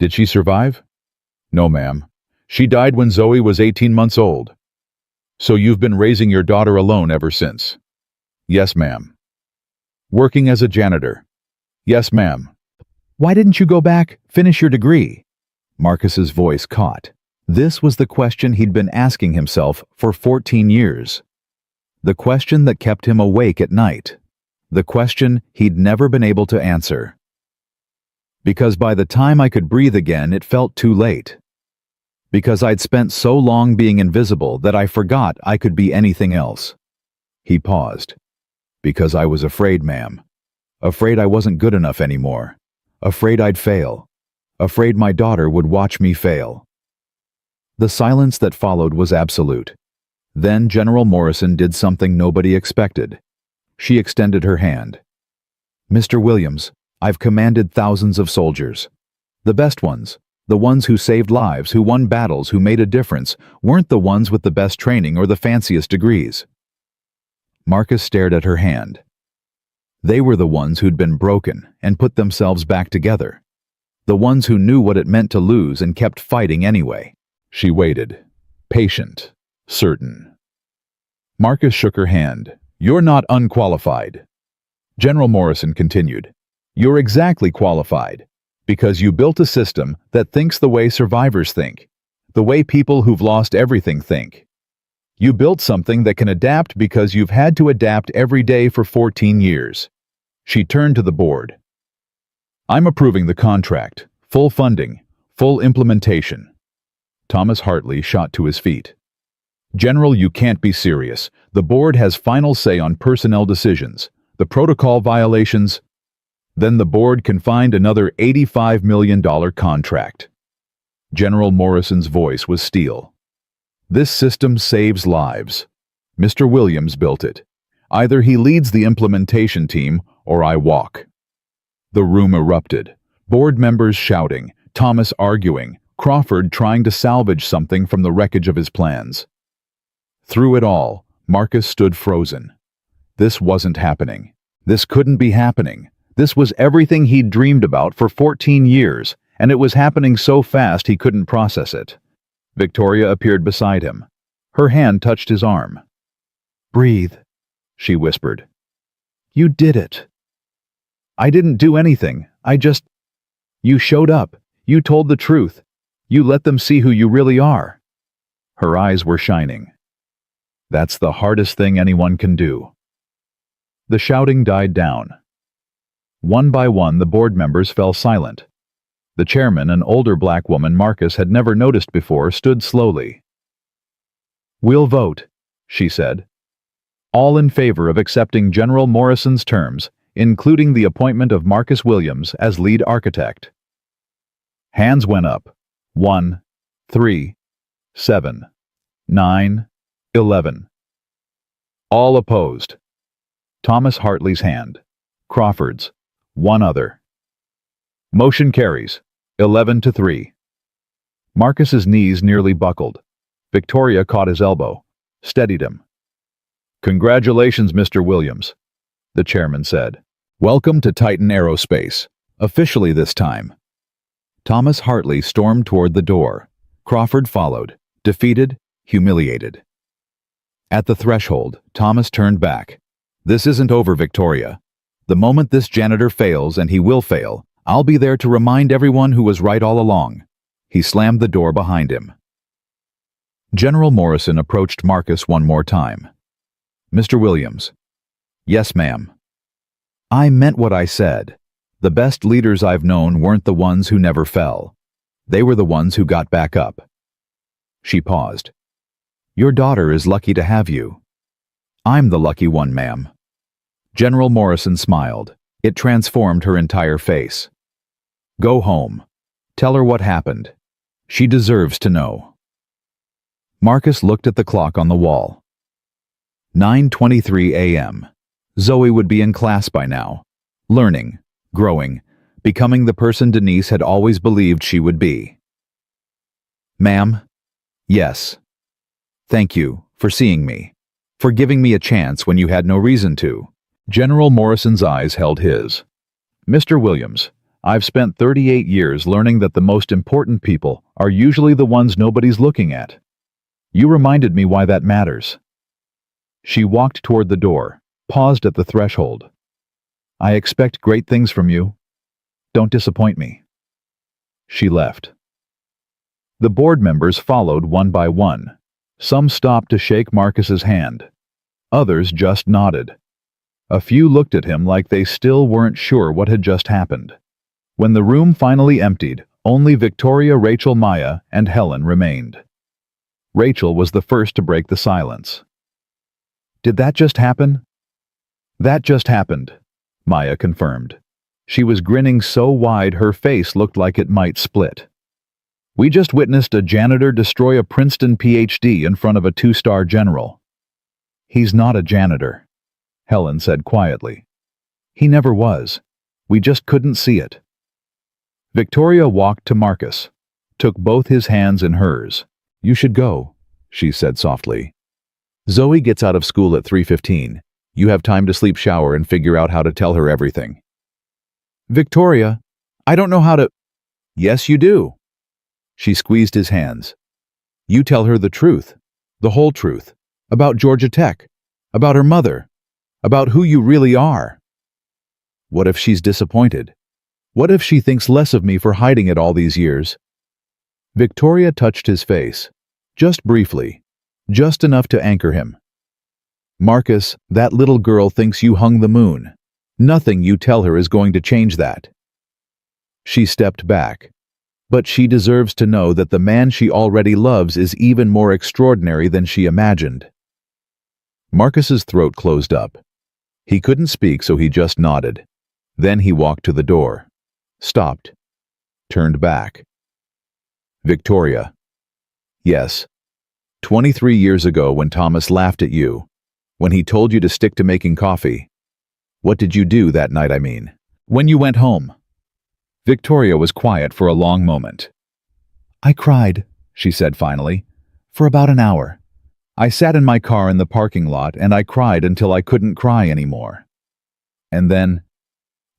Did she survive? No, ma'am. She died when Zoe was 18 months old. So you've been raising your daughter alone ever since? Yes, ma'am. Working as a janitor? Yes, ma'am. Why didn't you go back, finish your degree? Marcus's voice caught. This was the question he'd been asking himself for 14 years. The question that kept him awake at night. The question he'd never been able to answer. Because by the time I could breathe again, it felt too late. Because I'd spent so long being invisible that I forgot I could be anything else. He paused. Because I was afraid, ma'am. Afraid I wasn't good enough anymore. Afraid I'd fail. Afraid my daughter would watch me fail. The silence that followed was absolute. Then General Morrison did something nobody expected. She extended her hand. Mr. Williams, I've commanded thousands of soldiers. The best ones, the ones who saved lives, who won battles, who made a difference, weren't the ones with the best training or the fanciest degrees. Marcus stared at her hand. They were the ones who'd been broken and put themselves back together. The ones who knew what it meant to lose and kept fighting anyway. She waited, patient, certain. Marcus shook her hand. You're not unqualified. General Morrison continued. You're exactly qualified, because you built a system that thinks the way survivors think, the way people who've lost everything think. You built something that can adapt because you've had to adapt every day for 14 years. She turned to the board. I'm approving the contract, full funding, full implementation. Thomas Hartley shot to his feet. General, you can't be serious. The board has final say on personnel decisions, the protocol violations. Then the board can find another $85 million contract. General Morrison's voice was steel. This system saves lives. Mr. Williams built it. Either he leads the implementation team or I walk. The room erupted. Board members shouting, Thomas arguing, Crawford trying to salvage something from the wreckage of his plans. Through it all, Marcus stood frozen. This wasn't happening. This couldn't be happening. This was everything he'd dreamed about for 14 years, and it was happening so fast he couldn't process it. Victoria appeared beside him. Her hand touched his arm. Breathe, she whispered. You did it. I didn't do anything. You showed up. You told the truth. You let them see who you really are. Her eyes were shining. That's the hardest thing anyone can do. The shouting died down. One by one, the board members fell silent. The chairman, an older black woman Marcus had never noticed before, stood slowly. We'll vote, she said. All in favor of accepting General Morrison's terms, including the appointment of Marcus Williams as lead architect. Hands went up. 1, 3, 7, 9, 11. All opposed. Thomas Hartley's hand. Crawford's. One other. Motion carries. 11-3. Marcus's knees nearly buckled. Victoria caught his elbow, steadied him. Congratulations, Mr. Williams, the chairman said. Welcome to Titan Aerospace, officially this time. Thomas Hartley stormed toward the door. Crawford followed, defeated, humiliated. At the threshold, Thomas turned back. This isn't over, Victoria. The moment this janitor fails, and he will fail, I'll be there to remind everyone who was right all along. He slammed the door behind him. General Morrison approached Marcus one more time. Mr. Williams. Yes, ma'am. I meant what I said. The best leaders I've known weren't the ones who never fell. They were the ones who got back up. She paused. Your daughter is lucky to have you. I'm the lucky one, ma'am. General Morrison smiled. It transformed her entire face. Go home. Tell her what happened. She deserves to know. Marcus looked at the clock on the wall. 9:23 a.m. Zoe would be in class by now, learning, growing, becoming the person Denise had always believed she would be. Ma'am? Yes. Thank you for seeing me, for giving me a chance when you had no reason to. General Morrison's eyes held his. Mr. Williams, I've spent 38 years learning that the most important people are usually the ones nobody's looking at. You reminded me why that matters. She walked toward the door, paused at the threshold. I expect great things from you. Don't disappoint me. She left. The board members followed one by one. Some stopped to shake Marcus's hand. Others just nodded. A few looked at him like they still weren't sure what had just happened. When the room finally emptied, only Victoria, Rachel, Maya, and Helen remained. Rachel was the first to break the silence. Did that just happen? That just happened, Maya confirmed. She was grinning so wide her face looked like it might split. We just witnessed a janitor destroy a Princeton PhD in front of a 2-star general. He's not a janitor, Helen said quietly. He never was. We just couldn't see it. Victoria walked to Marcus, took both his hands in hers. You should go, she said softly. Zoe gets out of school at 3:15. You have time to sleep, shower, and figure out how to tell her everything. Victoria, I don't know how to... Yes, you do. She squeezed his hands. You tell her the truth, the whole truth, about Georgia Tech, about her mother, about who you really are. What if she's disappointed? What if she thinks less of me for hiding it all these years? Victoria touched his face, just briefly, just enough to anchor him. Marcus, that little girl thinks you hung the moon. Nothing you tell her is going to change that. She stepped back. But she deserves to know that the man she already loves is even more extraordinary than she imagined. Marcus's throat closed up. He couldn't speak, so he just nodded. Then he walked to the door, stopped, turned back. Victoria. Yes. 23 years ago when Thomas laughed at you, when he told you to stick to making coffee. What did you do that night, I mean? When you went home? Victoria was quiet for a long moment. I cried, she said finally, for about an hour. I sat in my car in the parking lot and I cried until I couldn't cry anymore. And then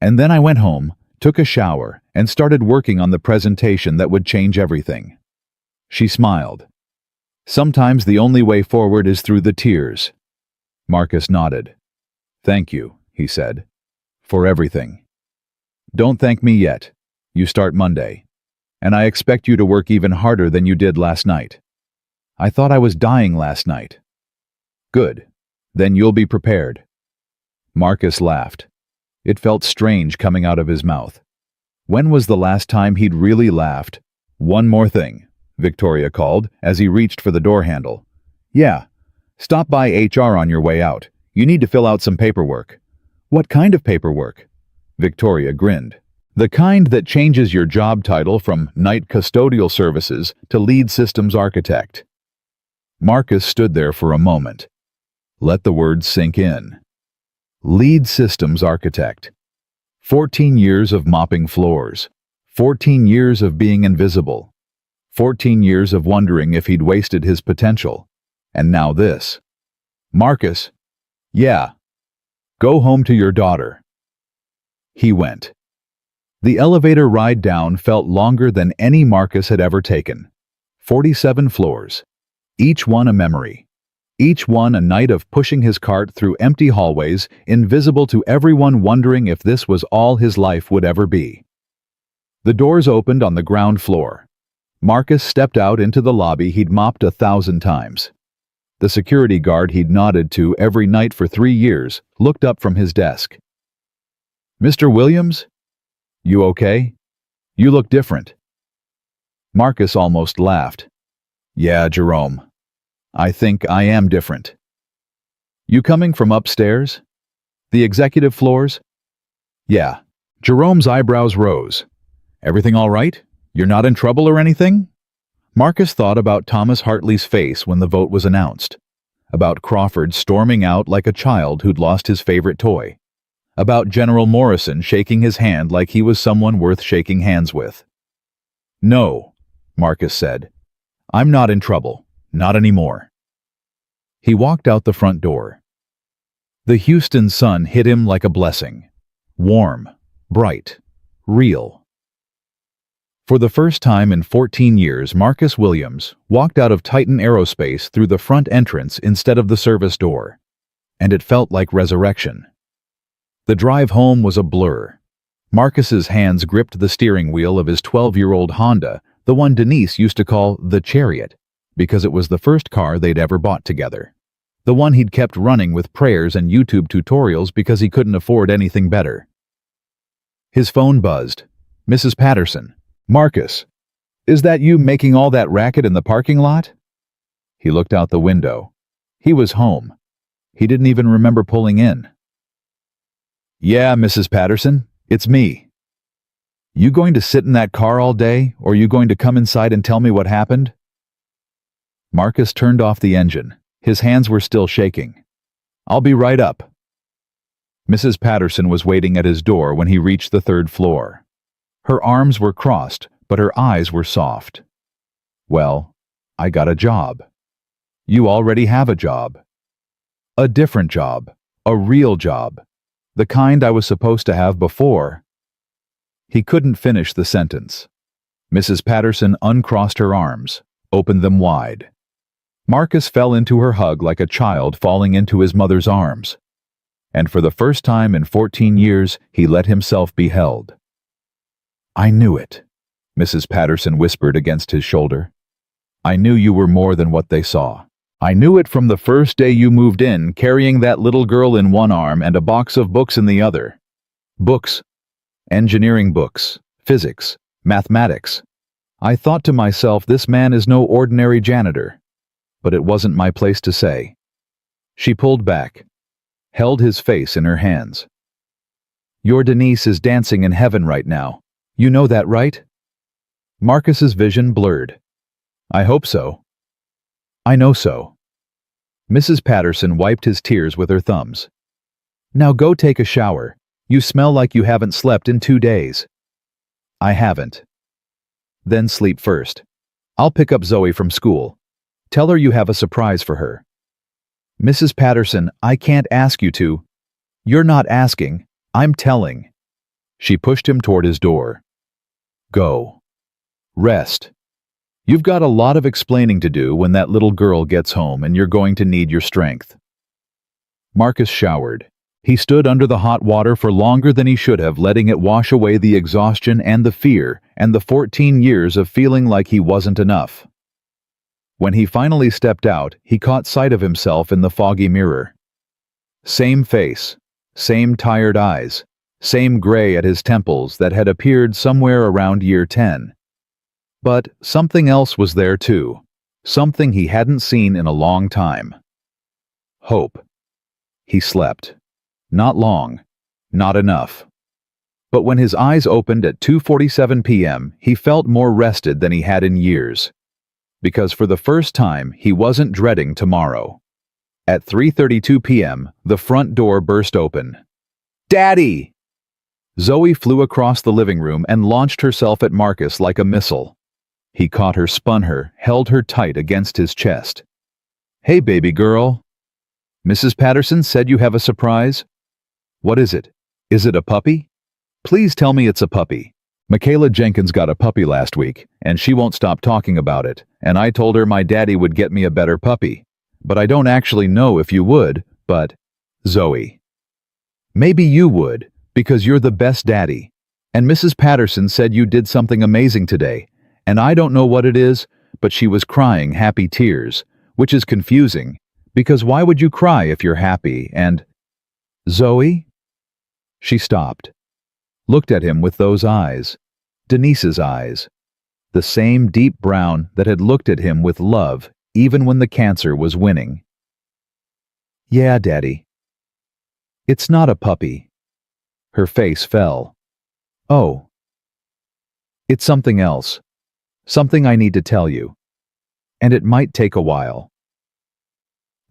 I went home, took a shower, and started working on the presentation that would change everything. She smiled. Sometimes the only way forward is through the tears. Marcus nodded. Thank you, he said, for everything. Don't thank me yet. You start Monday. And I expect you to work even harder than you did last night. I thought I was dying last night. Good. Then you'll be prepared. Marcus laughed. It felt strange coming out of his mouth. When was the last time he'd really laughed? One more thing, Victoria called as he reached for the door handle. Yeah. Stop by HR on your way out. You need to fill out some paperwork. What kind of paperwork? Victoria grinned. The kind that changes your job title from night custodial services to lead systems architect. Marcus stood there for a moment. Let the words sink in. Lead systems architect. 14 years of mopping floors. 14 years of being invisible. 14 years of wondering if he'd wasted his potential. And now this. Marcus. Yeah. Go home to your daughter. He went. The elevator ride down felt longer than any Marcus had ever taken. 47 floors. Each one a memory. Each one a night of pushing his cart through empty hallways, invisible to everyone, wondering if this was all his life would ever be. The doors opened on the ground floor. Marcus stepped out into the lobby he'd mopped 1,000 times. The security guard he'd nodded to every night for 3 years looked up from his desk. Mr. Williams? You okay? You look different. Marcus almost laughed. Yeah, Jerome. I think I am different. You coming from upstairs? The executive floors? Yeah. Jerome's eyebrows rose. Everything all right? You're not in trouble or anything? Marcus thought about Thomas Hartley's face when the vote was announced, about Crawford storming out like a child who'd lost his favorite toy, about General Morrison shaking his hand like he was someone worth shaking hands with. No, Marcus said. I'm not in trouble. Not anymore. He walked out the front door. The Houston sun hit him like a blessing. Warm, bright, real. For the first time in 14 years, Marcus Williams walked out of Titan Aerospace through the front entrance instead of the service door, and it felt like resurrection. The drive home was a blur. Marcus's hands gripped the steering wheel of his 12-year-old Honda, the one Denise used to call the Chariot, because it was the first car they'd ever bought together. The one he'd kept running with prayers and YouTube tutorials because he couldn't afford anything better. His phone buzzed. Mrs. Patterson. Marcus, is that you making all that racket in the parking lot? He looked out the window. He was home. He didn't even remember pulling in. Yeah, Mrs. Patterson, it's me. You going to sit in that car all day, or you going to come inside and tell me what happened? Marcus turned off the engine. His hands were still shaking. I'll be right up. Mrs. Patterson was waiting at his door when he reached the third floor. Her arms were crossed, but her eyes were soft. Well, I got a job. You already have a job. A different job. A real job. The kind I was supposed to have before. He couldn't finish the sentence. Mrs. Patterson uncrossed her arms, opened them wide. Marcus fell into her hug like a child falling into his mother's arms. And for the first time in 14 years, he let himself be held. I knew it, Mrs. Patterson whispered against his shoulder. I knew you were more than what they saw. I knew it from the first day you moved in, carrying that little girl in one arm and a box of books in the other. Books. Engineering books, physics, mathematics. I thought to myself, this man is no ordinary janitor. But it wasn't my place to say. She pulled back, held his face in her hands. Your Denise is dancing in heaven right now. You know that, right? Marcus's vision blurred. I hope so. I know so. Mrs. Patterson wiped his tears with her thumbs. Now go take a shower. You smell like you haven't slept in 2 days. I haven't. Then sleep first. I'll pick up Zoe from school. Tell her you have a surprise for her. Mrs. Patterson, I can't ask you to. You're not asking. I'm telling. She pushed him toward his door. Go. Rest. You've got a lot of explaining to do when that little girl gets home, and you're going to need your strength. Marcus showered. He stood under the hot water for longer than he should have, letting it wash away the exhaustion and the fear and the 14 years of feeling like he wasn't enough. When he finally stepped out, he caught sight of himself in the foggy mirror. Same face, same tired eyes, same gray at his temples that had appeared somewhere around year 10. But something else was there too, something he hadn't seen in a long time. Hope. He slept. Not long, not enough. But when his eyes opened at 2:47 p.m., he felt more rested than he had in years. Because for the first time, he wasn't dreading tomorrow. At 3:32 p.m., the front door burst open. Daddy! Zoe flew across the living room and launched herself at Marcus like a missile. He caught her, spun her, held her tight against his chest. Hey, baby girl. Mrs. Patterson said you have a surprise? What is it? Is it a puppy? Please tell me it's a puppy. Michaela Jenkins got a puppy last week, and she won't stop talking about it, and I told her my daddy would get me a better puppy. But I don't actually know if you would, but... Zoe. Maybe you would, because you're the best daddy. And Mrs. Patterson said you did something amazing today, and I don't know what it is, but she was crying happy tears, which is confusing, because why would you cry if you're happy, and... Zoe? She stopped, looked at him with those eyes, Denise's eyes, the same deep brown that had looked at him with love even when the cancer was winning. Yeah, Daddy. It's not a puppy. Her face fell. Oh. It's something else. Something I need to tell you. And it might take a while.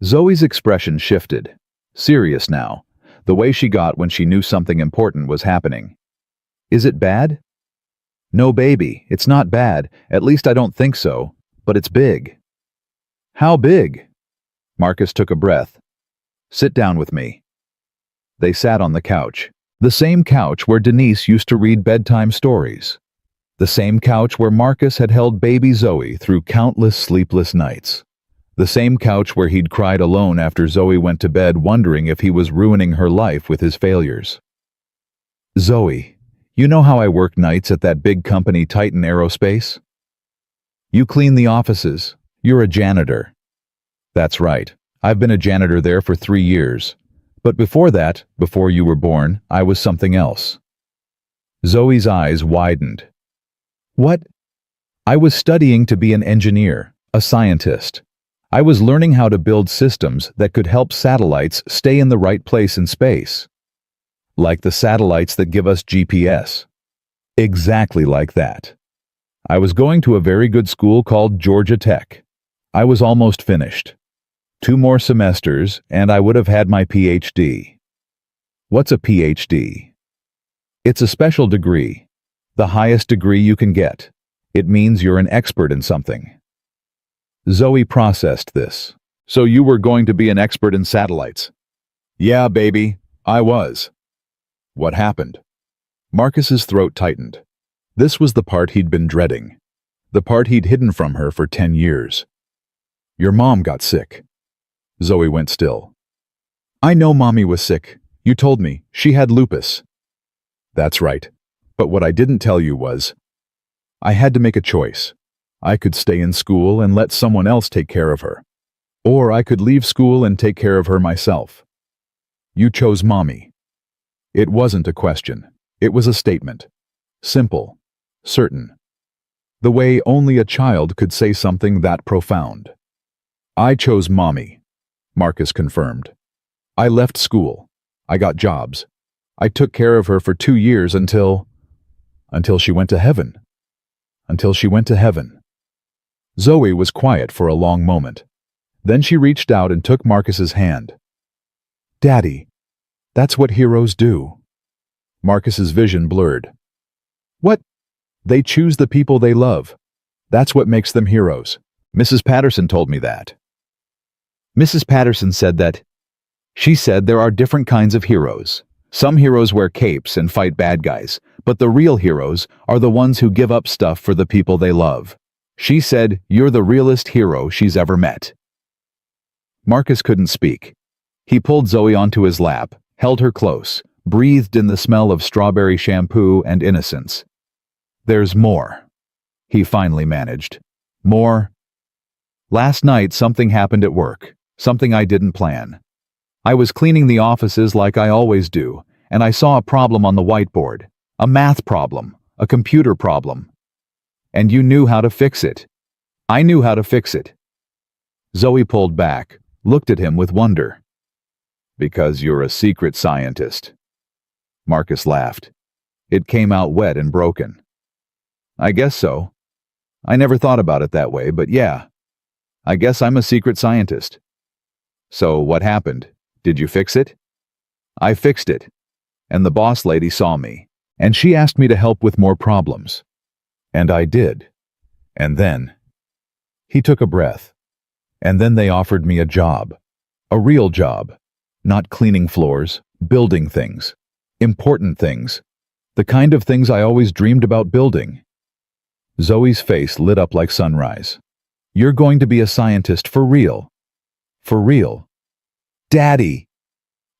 Zoe's expression shifted. Serious now, the way she got when she knew something important was happening. Is it bad? No, baby, it's not bad. At least I don't think so. But it's big. How big? Marcus took a breath. Sit down with me. They sat on the couch. The same couch where Denise used to read bedtime stories. The same couch where Marcus had held baby Zoe through countless sleepless nights. The same couch where he'd cried alone after Zoe went to bed wondering if he was ruining her life with his failures. Zoe, you know how I work nights at that big company Titan Aerospace? You clean the offices. You're a janitor. That's right. I've been a janitor there for 3 years. But before that, before you were born, I was something else. Zoe's eyes widened. What? I was studying to be an engineer, a scientist. I was learning how to build systems that could help satellites stay in the right place in space. Like the satellites that give us GPS. Exactly like that. I was going to a very good school called Georgia Tech. I was almost finished. 2 more semesters, and I would have had my PhD. What's a PhD? It's a special degree. The highest degree you can get. It means you're an expert in something. Zoe processed this. So you were going to be an expert in satellites? Yeah, baby, I was. What happened? Marcus's throat tightened. This was the part he'd been dreading. The part he'd hidden from her for 10 years. Your mom got sick. Zoe went still. I know Mommy was sick. You told me. She had lupus. That's right. But what I didn't tell you was, I had to make a choice. I could stay in school and let someone else take care of her. Or I could leave school and take care of her myself. You chose Mommy. It wasn't a question. It was a statement. Simple. Certain. The way only a child could say something that profound. I chose Mommy, Marcus confirmed. I left school. I got jobs. I took care of her for 2 years until she went to heaven. Until she went to heaven. Zoe was quiet for a long moment. Then she reached out and took Marcus's hand. Daddy, that's what heroes do. Marcus's vision blurred. What? They choose the people they love. That's what makes them heroes. Mrs. Patterson told me that. Mrs. Patterson said that. She said there are different kinds of heroes. Some heroes wear capes and fight bad guys, but the real heroes are the ones who give up stuff for the people they love. She said you're the realest hero she's ever met. Marcus couldn't speak. He pulled Zoe onto his lap, held her close, breathed in the smell of strawberry shampoo and innocence. There's more, he finally managed. More. Last night something happened at work, something I didn't plan. I was cleaning the offices like I always do, and I saw a problem on the whiteboard, a math problem, a computer problem. And you knew how to fix it. I knew how to fix it. Zoe pulled back, looked at him with wonder. Because you're a secret scientist. Marcus laughed. It came out wet and broken. I guess so. I never thought about it that way, but yeah. I guess I'm a secret scientist. So what happened? Did you fix it? I fixed it. And the boss lady saw me, and she asked me to help with more problems. And I did. And then... He took a breath. And then they offered me a job. A real job. Not cleaning floors, building things. Important things. The kind of things I always dreamed about building. Zoe's face lit up like sunrise. You're going to be a scientist for real. For real. Daddy!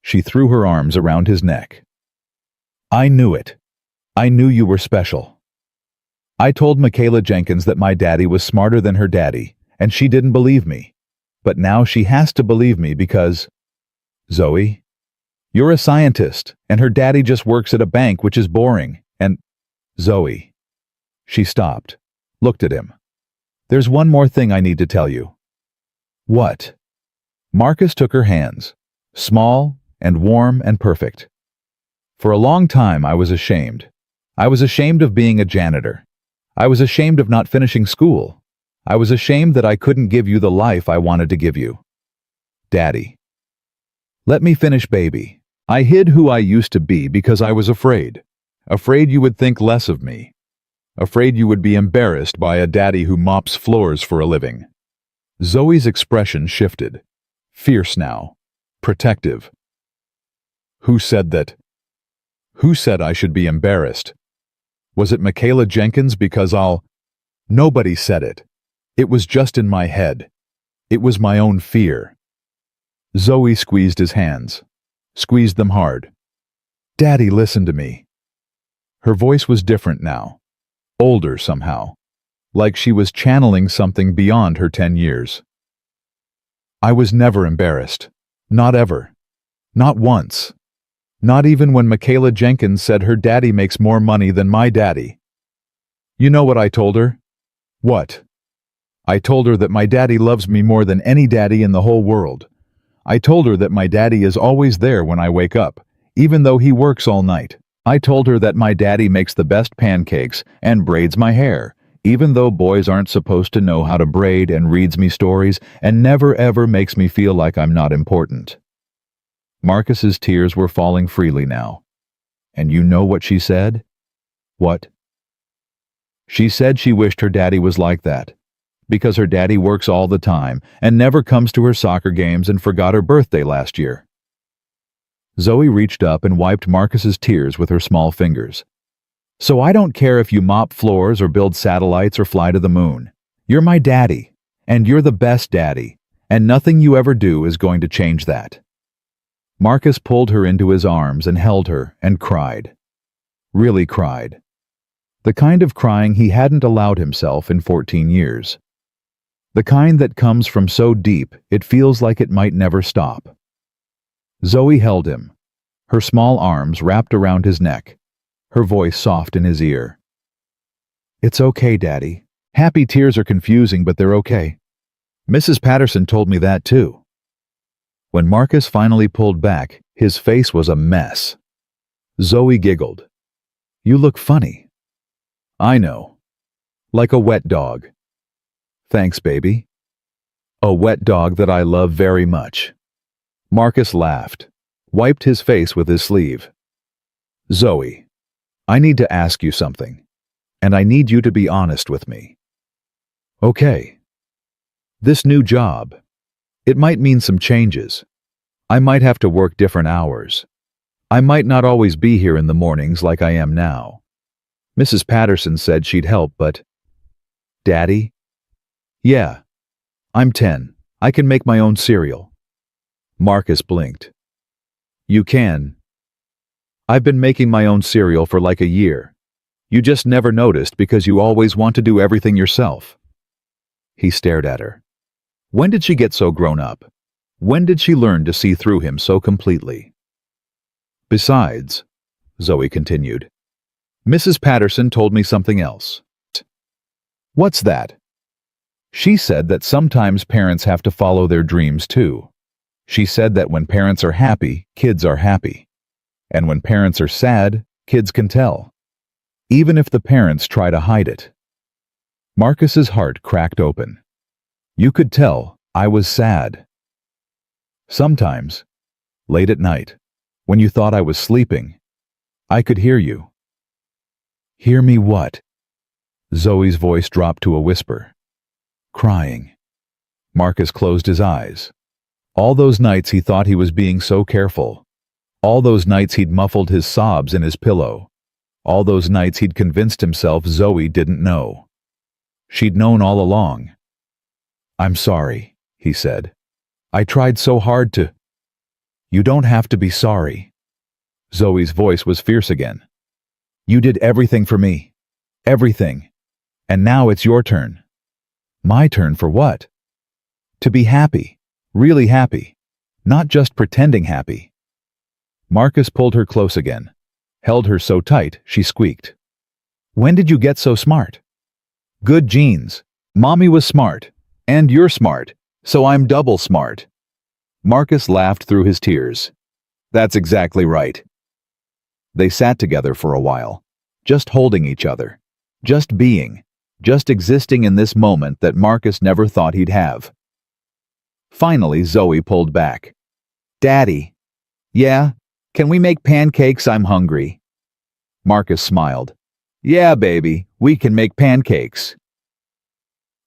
She threw her arms around his neck. I knew it. I knew you were special. I told Michaela Jenkins that my daddy was smarter than her daddy, and she didn't believe me. But now she has to believe me because... Zoe, you're a scientist, and her daddy just works at a bank, which is boring, and... Zoe. She stopped, looked at him. There's one more thing I need to tell you. What? Marcus took her hands. Small and warm and perfect. For a long time I was ashamed. I was ashamed of being a janitor. I was ashamed of not finishing school. I was ashamed that I couldn't give you the life I wanted to give you. Daddy. Let me finish, baby. I hid who I used to be because I was afraid. Afraid you would think less of me. Afraid you would be embarrassed by a daddy who mops floors for a living. Zoe's expression shifted. Fierce now. Protective. Who said that? Who said I should be embarrassed? Was it Michaela Jenkins because Nobody said it. It was just in my head. It was my own fear. Zoe squeezed his hands. Squeezed them hard. Daddy, listen to me. Her voice was different now. Older somehow. Like she was channeling something beyond her 10 years. I was never embarrassed. Not ever. Not once. Not even when Michaela Jenkins said her daddy makes more money than my daddy. You know what I told her? What? I told her that my daddy loves me more than any daddy in the whole world. I told her that my daddy is always there when I wake up, even though he works all night. I told her that my daddy makes the best pancakes and braids my hair, even though boys aren't supposed to know how to braid, and reads me stories and never ever makes me feel like I'm not important. Marcus's tears were falling freely now. And you know what she said? What? She said she wished her daddy was like that, because her daddy works all the time and never comes to her soccer games and forgot her birthday last year. Zoe reached up and wiped Marcus's tears with her small fingers. So I don't care if you mop floors or build satellites or fly to the moon. You're my daddy, and you're the best daddy, and nothing you ever do is going to change that. Marcus pulled her into his arms and held her and cried. Really cried. The kind of crying he hadn't allowed himself in 14 years. The kind that comes from so deep it feels like it might never stop. Zoe held him, her small arms wrapped around his neck, her voice soft in his ear. It's okay, Daddy. Happy tears are confusing, but they're okay. Mrs. Patterson told me that too. When Marcus finally pulled back, his face was a mess. Zoe giggled. You look funny. I know. Like a wet dog. Thanks, baby. A wet dog that I love very much. Marcus laughed, wiped his face with his sleeve. Zoe, I need to ask you something, and I need you to be honest with me. Okay. This new job, it might mean some changes. I might have to work different hours. I might not always be here in the mornings like I am now. Mrs. Patterson said she'd help, but... Daddy? Yeah. I'm 10. I can make my own cereal. Marcus blinked. You can. I've been making my own cereal for like a year. You just never noticed because you always want to do everything yourself. He stared at her. When did she get so grown up? When did she learn to see through him so completely? Besides, Zoe continued, Mrs. Patterson told me something else. What's that? She said that sometimes parents have to follow their dreams too. She said that when parents are happy, kids are happy. And when parents are sad, kids can tell. Even if the parents try to hide it. Marcus's heart cracked open. You could tell I was sad. Sometimes, late at night, when you thought I was sleeping, I could hear you. Hear me what? Zoe's voice dropped to a whisper. Crying. Marcus closed his eyes. All those nights he thought he was being so careful. All those nights he'd muffled his sobs in his pillow. All those nights he'd convinced himself Zoe didn't know. She'd known all along. I'm sorry, he said. I tried so hard to... You don't have to be sorry. Zoe's voice was fierce again. You did everything for me. Everything. And now it's your turn. My turn for what? To be happy. Really happy. Not just pretending happy. Marcus pulled her close again. Held her so tight, she squeaked. When did you get so smart? Good genes. Mommy was smart. And you're smart. So I'm double smart. Marcus laughed through his tears. That's exactly right. They sat together for a while, just holding each other, just being, just existing in this moment that Marcus never thought he'd have. Finally, Zoe pulled back. Daddy. Yeah? Can we make pancakes? I'm hungry. Marcus smiled. Yeah, baby, we can make pancakes.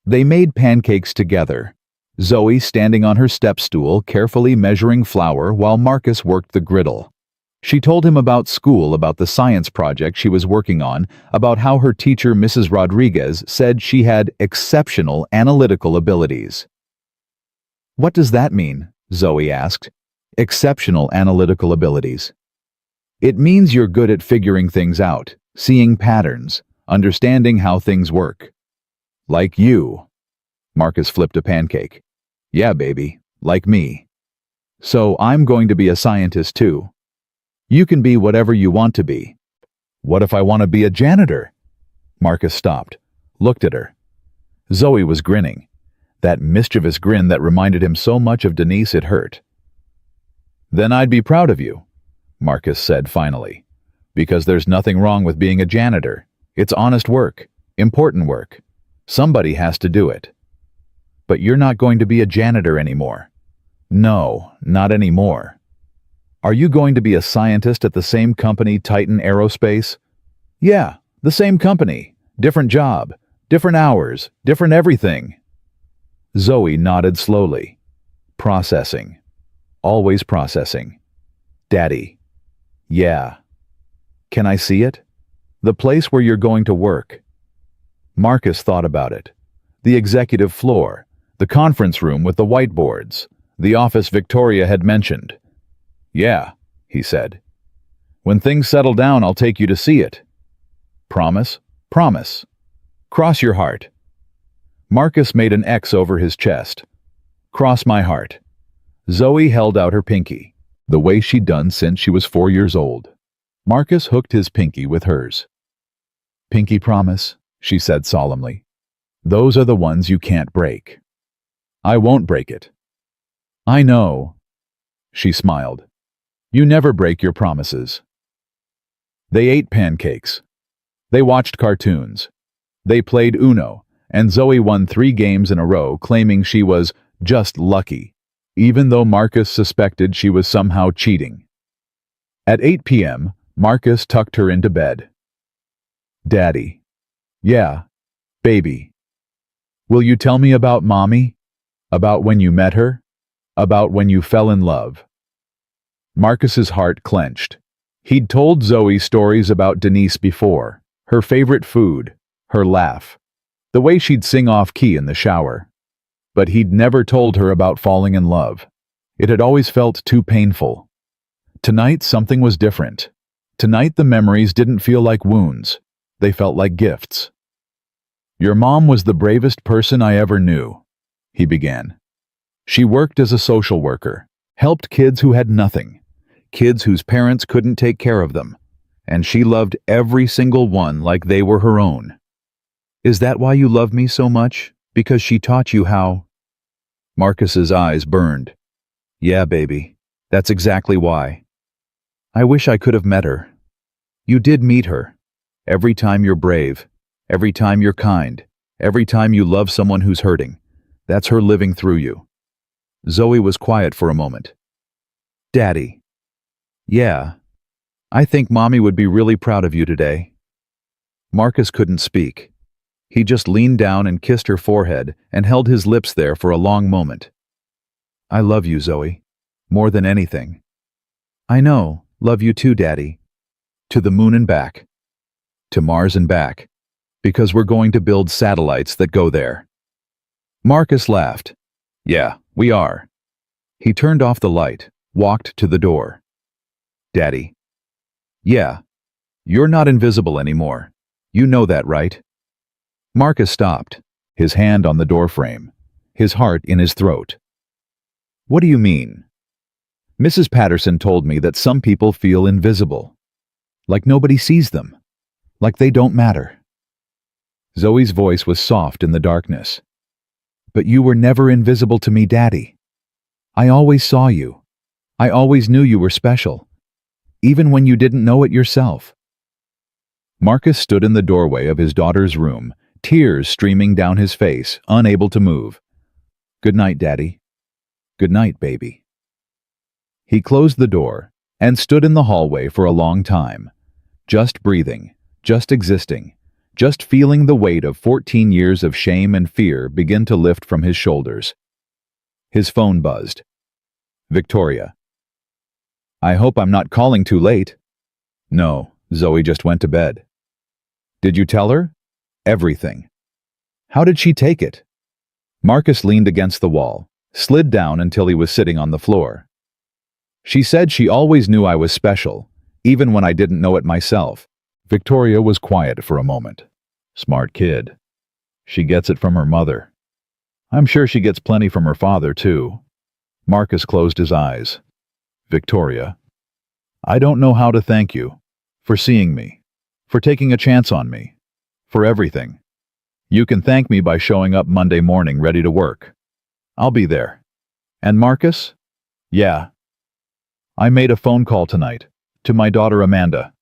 They made pancakes together, Zoe standing on her step stool carefully measuring flour while Marcus worked the griddle. She told him about school, about the science project she was working on, about how her teacher, Mrs. Rodriguez, said she had exceptional analytical abilities. What does that mean? Zoe asked. Exceptional analytical abilities. It means you're good at figuring things out, seeing patterns, understanding how things work. Like you. Marcus flipped a pancake. Yeah, baby, like me. So I'm going to be a scientist too. You can be whatever you want to be. What if I want to be a janitor? Marcus stopped, looked at her. Zoe was grinning. That mischievous grin that reminded him so much of Denise it hurt. Then I'd be proud of you, Marcus said finally, because there's nothing wrong with being a janitor. It's honest work, important work. Somebody has to do it. But you're not going to be a janitor anymore. No, not anymore. Are you going to be a scientist at the same company, Titan Aerospace? Yeah, the same company, different job, different hours, different everything. Zoe nodded slowly. Processing. Always processing. Daddy. Yeah. Can I see it? The place where you're going to work. Marcus thought about it. The executive floor, the conference room with the whiteboards, the office Victoria had mentioned. Yeah, he said. When things settle down, I'll take you to see it. Promise? Promise. Cross your heart. Marcus made an X over his chest. Cross my heart. Zoe held out her pinky, the way she'd done since she was 4 years old. Marcus hooked his pinky with hers. Pinky promise, she said solemnly. Those are the ones you can't break. I won't break it. I know. She smiled. You never break your promises. They ate pancakes. They watched cartoons. They played Uno, and Zoe won 3 games in a row, claiming she was just lucky, even though Marcus suspected she was somehow cheating. At 8 p.m., Marcus tucked her into bed. Daddy. Yeah, baby. Will you tell me about Mommy? About when you met her? About when you fell in love? Marcus's heart clenched. He'd told Zoe stories about Denise before, her favorite food, her laugh, the way she'd sing off-key in the shower. But he'd never told her about falling in love. It had always felt too painful. Tonight, something was different. Tonight, the memories didn't feel like wounds. They felt like gifts. Your mom was the bravest person I ever knew, he began. She worked as a social worker, helped kids who had nothing, kids whose parents couldn't take care of them, and she loved every single one like they were her own. Is that why you love me so much? Because she taught you how? Marcus's eyes burned. Yeah, baby, that's exactly why. I wish I could have met her. You did meet her. Every time you're brave, every time you're kind, every time you love someone who's hurting, that's her living through you. Zoe was quiet for a moment. Daddy. Yeah, I think Mommy would be really proud of you today. Marcus couldn't speak. He just leaned down and kissed her forehead and held his lips there for a long moment. I love you, Zoe, more than anything. I know, love you too, Daddy. To the moon and back. To Mars and back. Because we're going to build satellites that go there. Marcus laughed. Yeah, we are. He turned off the light, walked to the door. Daddy. Yeah, you're not invisible anymore. You know that, right? Marcus stopped, his hand on the doorframe, his heart in his throat. What do you mean? Mrs. Patterson told me that some people feel invisible. Like nobody sees them. Like they don't matter. Zoe's voice was soft in the darkness. But you were never invisible to me, Daddy. I always saw you. I always knew you were special, even when you didn't know it yourself." Marcus stood in the doorway of his daughter's room, tears streaming down his face, unable to move. "Good night, Daddy. Good night, baby." He closed the door and stood in the hallway for a long time, just breathing, just existing, just feeling the weight of 14 years of shame and fear begin to lift from his shoulders. His phone buzzed. Victoria. "I hope I'm not calling too late." "No, Zoe just went to bed." "Did you tell her?" "Everything." "How did she take it?" Marcus leaned against the wall, slid down until he was sitting on the floor. "She said she always knew I was special, even when I didn't know it myself." Victoria was quiet for a moment. "Smart kid. She gets it from her mother. I'm sure she gets plenty from her father, too." Marcus closed his eyes. "Victoria, I don't know how to thank you for seeing me, for taking a chance on me, for everything. You can thank me by showing up Monday morning ready to work. I'll be there. And Marcus? Yeah. I made a phone call tonight to my daughter Amanda."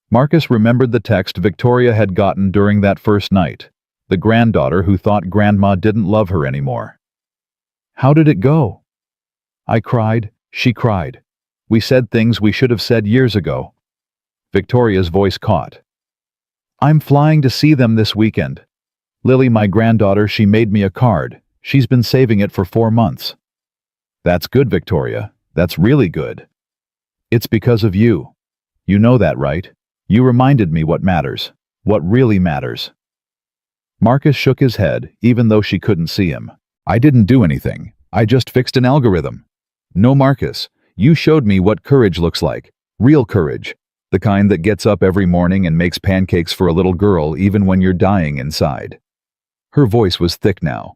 Marcus remembered the text Victoria had gotten during that first night, the granddaughter who thought grandma didn't love her anymore. "How did it go?" "I cried, she cried. We said things we should have said years ago." Victoria's voice caught. "I'm flying to see them this weekend. Lily, my granddaughter, she made me a card. She's been saving it for 4 months." "That's good, Victoria. That's really good. It's because of you. You know that, right? You reminded me what matters, what really matters." Marcus shook his head, even though she couldn't see him. "I didn't do anything. I just fixed an algorithm." "No, Marcus, you showed me what courage looks like. Real courage. The kind that gets up every morning and makes pancakes for a little girl even when you're dying inside." Her voice was thick now.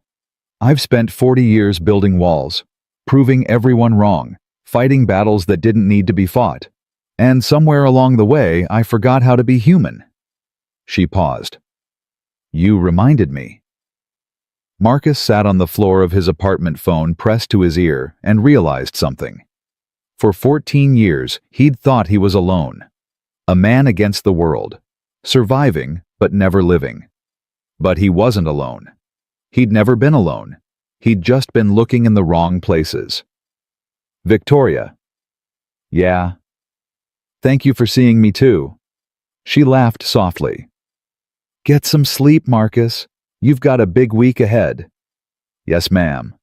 "I've spent 40 years building walls, proving everyone wrong, fighting battles that didn't need to be fought. And somewhere along the way, I forgot how to be human." She paused. "You reminded me." Marcus sat on the floor of his apartment, phone pressed to his ear, and realized something. For 14 years, he'd thought he was alone. A man against the world, surviving but never living. But he wasn't alone. He'd never been alone. He'd just been looking in the wrong places. "Victoria." "Yeah." "Thank you for seeing me too." She laughed softly. "Get some sleep, Marcus. You've got a big week ahead." "Yes, ma'am."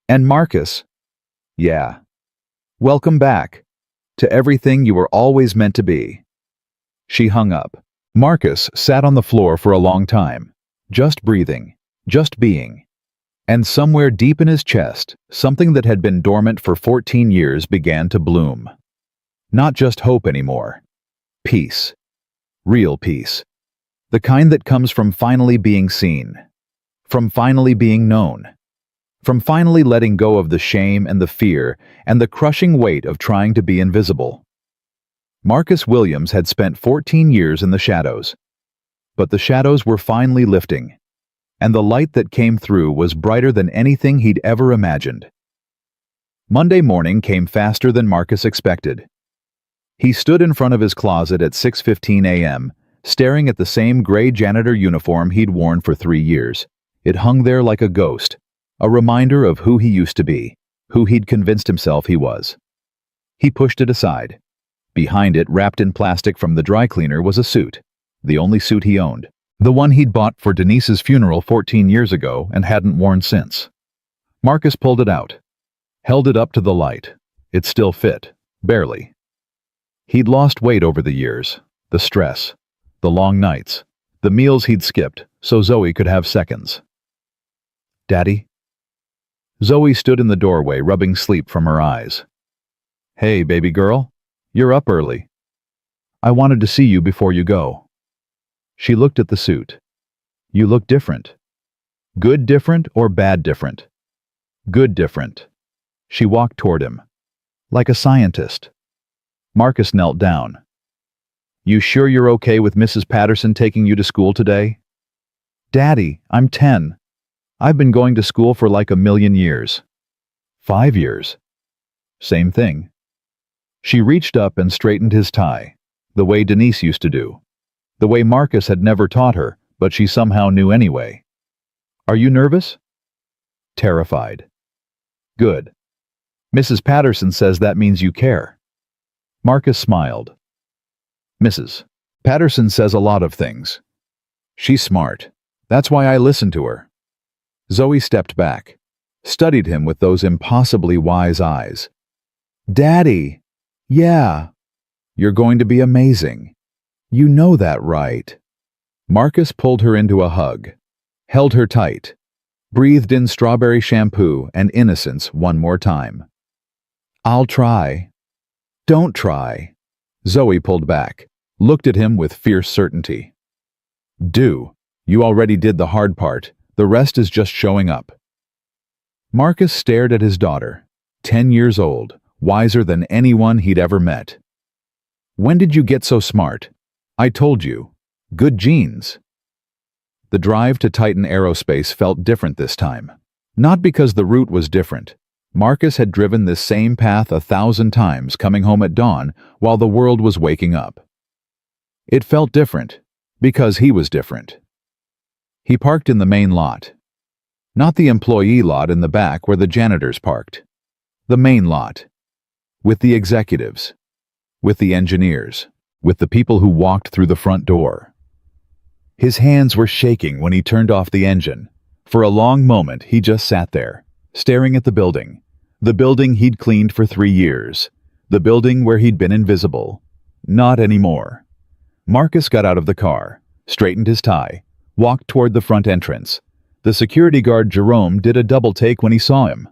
"And Marcus." "Yeah. Welcome back to everything you were always meant to be." She hung up. Marcus sat on the floor for a long time, just breathing, just being. And somewhere deep in his chest, something that had been dormant for 14 years began to bloom. Not just hope anymore. Peace. Real peace. The kind that comes from finally being seen. From finally being known. From finally letting go of the shame and the fear and the crushing weight of trying to be invisible. Marcus Williams had spent 14 years in the shadows. But the shadows were finally lifting, and the light that came through was brighter than anything he'd ever imagined. Monday morning came faster than Marcus expected. He stood in front of his closet at 6:15 a.m., staring at the same gray janitor uniform he'd worn for 3 years. It hung there like a ghost, a reminder of who he used to be, who he'd convinced himself he was. He pushed it aside. Behind it, wrapped in plastic from the dry cleaner, was a suit, the only suit he owned, the one he'd bought for Denise's funeral 14 years ago and hadn't worn since. Marcus pulled it out, held it up to the light. It still fit, barely. He'd lost weight over the years, the stress, the long nights, the meals he'd skipped so Zoe could have seconds. "Daddy?" Zoe stood in the doorway, rubbing sleep from her eyes. "Hey, baby girl, you're up early. I wanted to see you before you go." She looked at the suit. "You look different." "Good different or bad different?" "Good different." She walked toward him, like a scientist. Marcus knelt down. "You sure you're okay with Mrs. Patterson taking you to school today?" "Daddy, I'm 10. I've been going to school for like a million years." 5 years. Same thing. She reached up and straightened his tie, the way Denise used to do. The way Marcus had never taught her, but she somehow knew anyway. Are you nervous? Terrified. Good. Mrs. Patterson says that means you care. Marcus smiled. Mrs. Patterson says a lot of things. She's smart. That's why I listen to her. Zoe stepped back, studied him with those impossibly wise eyes. Daddy! Yeah. You're going to be amazing. You know that, right? Marcus pulled her into a hug, held her tight, breathed in strawberry shampoo and innocence one more time. I'll try. Don't try. Zoe pulled back, looked at him with fierce certainty. Do. You already did the hard part. The rest is just showing up. Marcus stared at his daughter, 10 years old, wiser than anyone he'd ever met. When did you get so smart? I told you. Good genes. The drive to Titan Aerospace felt different this time. Not because the route was different. Marcus had driven this same path 1,000 times coming home at dawn while the world was waking up. It felt different because he was different. He parked in the main lot. Not the employee lot in the back where the janitors parked. The main lot. With the executives. With the engineers. With the people who walked through the front door. His hands were shaking when he turned off the engine. For a long moment he just sat there, staring at the building he'd cleaned for 3 years, the building where he'd been invisible. Not anymore. Marcus got out of the car, straightened his tie, walked toward the front entrance. The security guard Jerome did a double take when he saw him.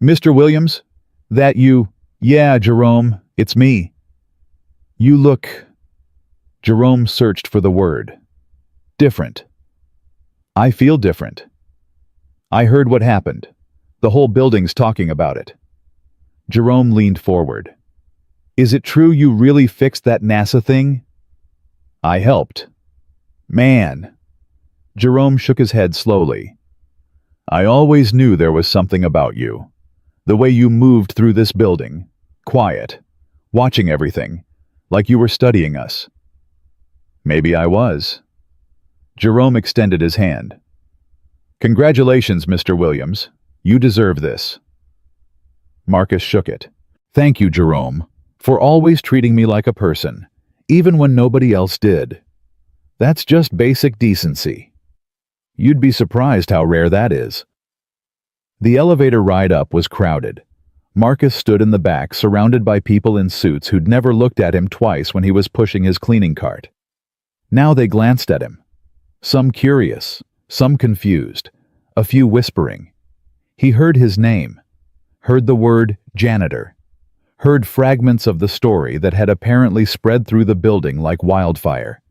Mr. Williams? That you? Yeah, Jerome, it's me. You look... Jerome searched for the word. Different. I feel different. I heard what happened. The whole building's talking about it. Jerome leaned forward. Is it true you really fixed that NASA thing? I helped. Man. Jerome shook his head slowly. I always knew there was something about you. The way you moved through this building. Quiet. Watching everything. Like you were studying us. Maybe I was. Jerome extended his hand. Congratulations, Mr. Williams. You deserve this. Marcus shook it. Thank you, Jerome, for always treating me like a person, even when nobody else did. That's just basic decency. You'd be surprised how rare that is. The elevator ride up was crowded. Marcus stood in the back, surrounded by people in suits who'd never looked at him twice when he was pushing his cleaning cart. Now they glanced at him. Some curious, some confused, a few whispering. He heard his name, heard the word janitor, heard fragments of the story that had apparently spread through the building like wildfire.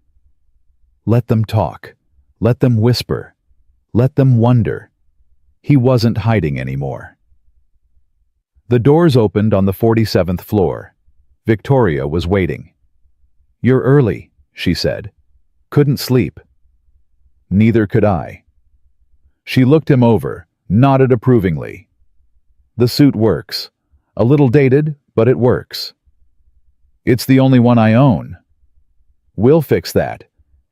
Let them talk. Let them whisper. Let them wonder. He wasn't hiding anymore. The doors opened on the 47th floor. Victoria was waiting. You're early, she said. Couldn't sleep. Neither could I. She looked him over, nodded approvingly. The suit works. A little dated, but it works. It's the only one I own. We'll fix that.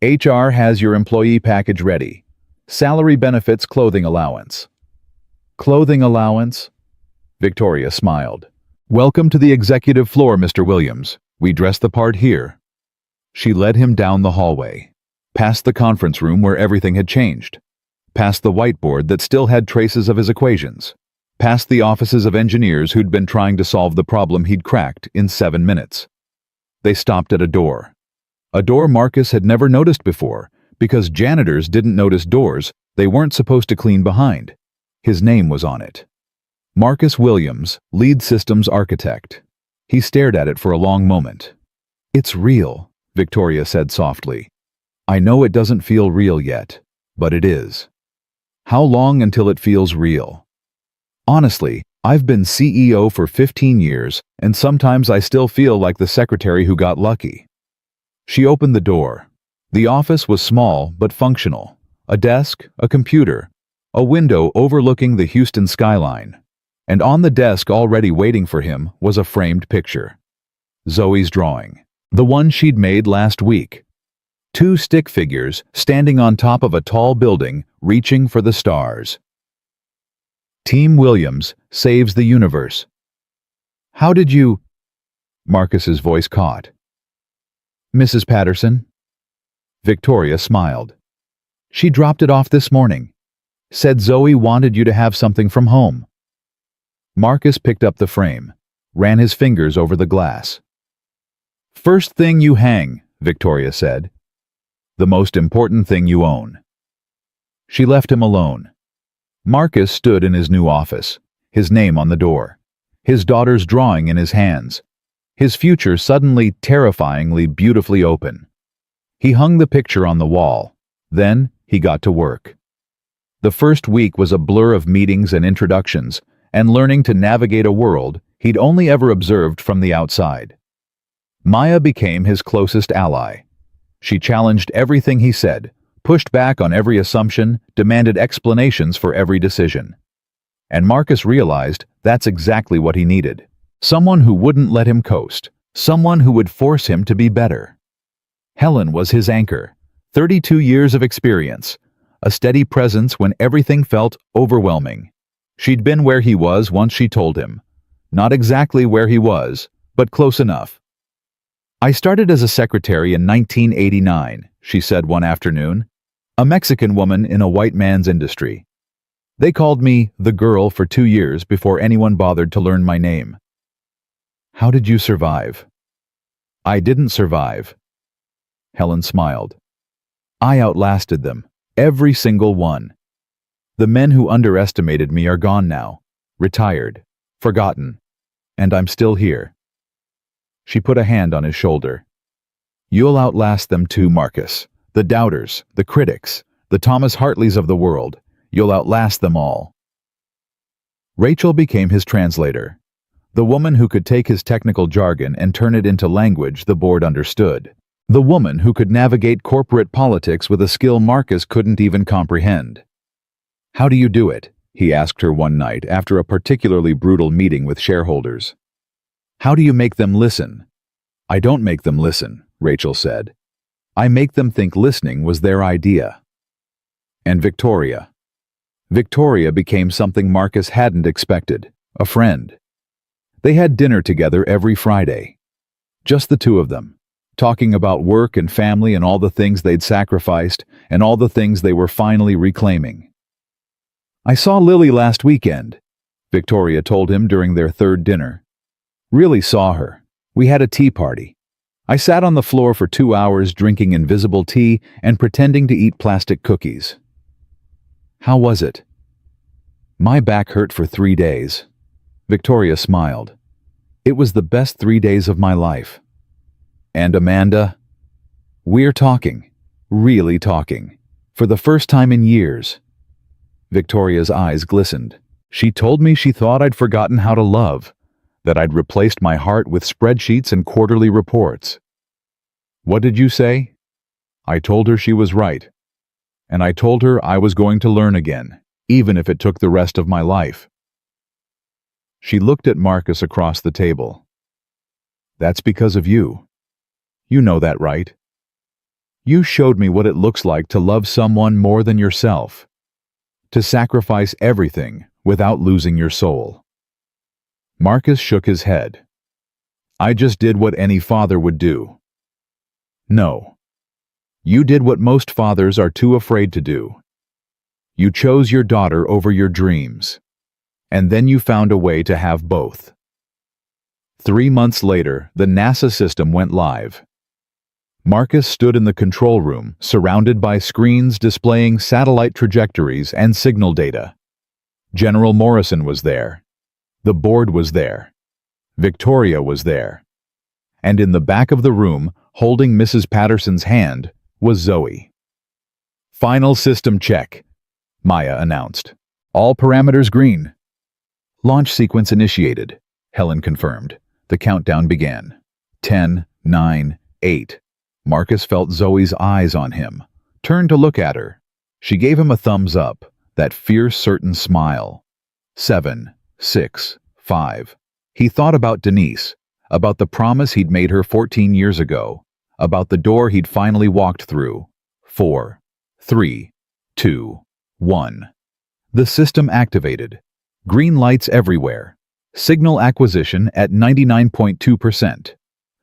HR has your employee package ready. Salary benefits, clothing allowance. Clothing allowance? Victoria smiled. Welcome to the executive floor, Mr. Williams. We dress the part here. She led him down the hallway, past the conference room where everything had changed, past the whiteboard that still had traces of his equations, past the offices of engineers who'd been trying to solve the problem he'd cracked in 7 minutes. They stopped at a door Marcus had never noticed before, because janitors didn't notice doors they weren't supposed to clean behind. His name was on it. Marcus Williams, lead systems architect. He stared at it for a long moment. It's real, Victoria said softly. I know it doesn't feel real yet, but it is. How long until it feels real? Honestly, I've been CEO for 15 years, and sometimes I still feel like the secretary who got lucky. She opened the door. The office was small but functional. A desk, a computer, a window overlooking the Houston skyline. and on the desk already waiting for him was a framed picture. Zoe's drawing, the one she'd made last week. Two stick figures standing on top of a tall building, reaching for the stars. Team Williams saves the universe. How did you... Marcus's voice caught. Mrs. Patterson? Victoria smiled. She dropped it off this morning. Said Zoe wanted you to have something from home. Marcus picked up the frame, ran his fingers over the glass. First thing you hang, Victoria said. The most important thing you own. She left him alone. Marcus stood in his new office, his name on the door, his daughter's drawing in his hands, his future suddenly terrifyingly beautifully open. He hung the picture on the wall. Then he got to work. The first week was a blur of meetings and introductions, and learning to navigate a world he'd only ever observed from the outside. Maya became his closest ally. She challenged everything he said, pushed back on every assumption, demanded explanations for every decision. And Marcus realized that's exactly what he needed. Someone who wouldn't let him coast, someone who would force him to be better. Helen was his anchor, 32 years of experience, a steady presence when everything felt overwhelming. She'd been where he was once she told him. Not exactly where he was, but close enough. I started as a secretary in 1989, she said one afternoon, a Mexican woman in a white man's industry. They called me the girl for 2 years before anyone bothered to learn my name. How did you survive? I didn't survive. Helen smiled. I outlasted them, every single one. The men who underestimated me are gone now, retired, forgotten, and I'm still here. She put a hand on his shoulder. You'll outlast them too, Marcus. The doubters, the critics, the Thomas Hartleys of the world. You'll outlast them all. Rachel became his translator, the woman who could take his technical jargon and turn it into language the board understood, the woman who could navigate corporate politics with a skill Marcus couldn't even comprehend. How do you do it? He asked her one night after a particularly brutal meeting with shareholders. How do you make them listen? I don't make them listen, Rachel said. I make them think listening was their idea. And Victoria. Victoria became something Marcus hadn't expected, a friend. They had dinner together every Friday. Just the two of them, talking about work and family and all the things they'd sacrificed and all the things they were finally reclaiming. I saw Lily last weekend, Victoria told him during their third dinner. Really saw her. We had a tea party. I sat on the floor for 2 hours drinking invisible tea and pretending to eat plastic cookies. How was it? My back hurt for 3 days. Victoria smiled. It was the best 3 days of my life. And Amanda? We're talking. Really talking. For the first time in years. Victoria's eyes glistened. She told me she thought I'd forgotten how to love, that I'd replaced my heart with spreadsheets and quarterly reports. What did you say? I told her she was right. And I told her I was going to learn again, even if it took the rest of my life. She looked at Marcus across the table. That's because of you. You know that, right? You showed me what it looks like to love someone more than yourself. To sacrifice everything without losing your soul. Marcus shook his head. I just did what any father would do. No. You did what most fathers are too afraid to do. You chose your daughter over your dreams. And then you found a way to have both. 3 months later, the NASA system went live. Marcus stood in the control room, surrounded by screens displaying satellite trajectories and signal data. General Morrison was there. The board was there. Victoria was there. And in the back of the room, holding Mrs. Patterson's hand, was Zoe. Final system check, Maya announced. All parameters green. Launch sequence initiated, Helen confirmed. The countdown began. 10, 9, 8. Marcus felt Zoe's eyes on him, turned to look at her. She gave him a thumbs up, that fierce, certain smile. 7, 6, 5. He thought about Denise, about the promise he'd made her 14 years ago, about the door he'd finally walked through. 4, 3, 2, 1. The system activated. Green lights everywhere. Signal acquisition at 99.2%.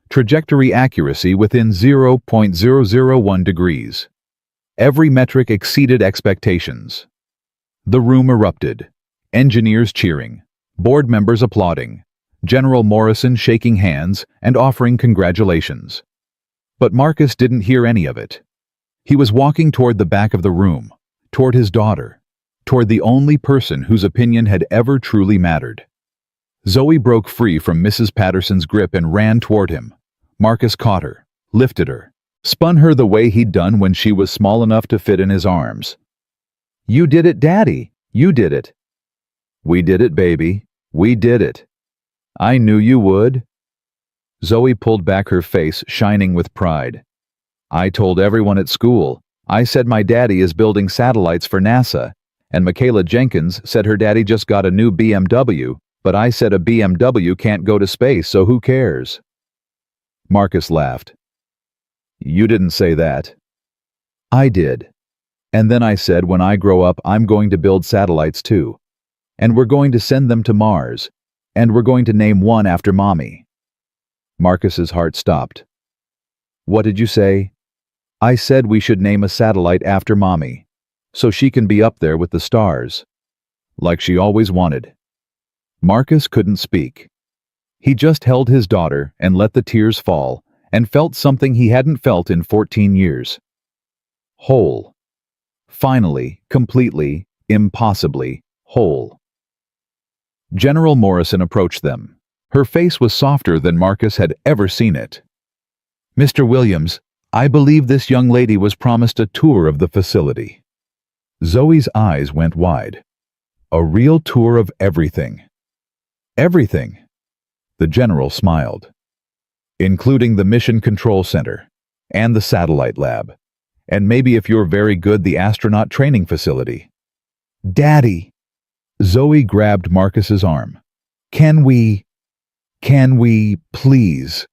Trajectory accuracy within 0.001 degrees. Every metric exceeded expectations. The room erupted. Engineers cheering. Board members applauding. General Morrison shaking hands and offering congratulations. But Marcus didn't hear any of it. He was walking toward the back of the room, toward his daughter, toward the only person whose opinion had ever truly mattered. Zoe broke free from Mrs. Patterson's grip and ran toward him. Marcus caught her, lifted her, spun her the way he'd done when she was small enough to fit in his arms. "You did it, Daddy. You did it." "We did it, baby. We did it. I knew you would." Zoe pulled back her face, shining with pride. "I told everyone at school. I said my daddy is building satellites for NASA, and Michaela Jenkins said her daddy just got a new BMW, but I said a BMW can't go to space, so who cares?" Marcus laughed. "You didn't say that." "I did. And then I said when I grow up I'm going to build satellites too. And we're going to send them to Mars. And we're going to name one after Mommy." Marcus's heart stopped. "What did you say?" "I said we should name a satellite after Mommy, so she can be up there with the stars. Like she always wanted." Marcus couldn't speak. He just held his daughter and let the tears fall, and felt something he hadn't felt in 14 years. Whole. Finally, completely, impossibly whole. General Morrison approached them. Her face was softer than Marcus had ever seen it. "Mr. Williams, I believe this young lady was promised a tour of the facility." Zoe's eyes went wide. "A real tour of everything." "Everything?" The general smiled. "Including the Mission Control Center, and the satellite lab, and maybe if you're very good, the astronaut training facility." "Daddy!" Zoe grabbed Marcus's arm. Can we, please?"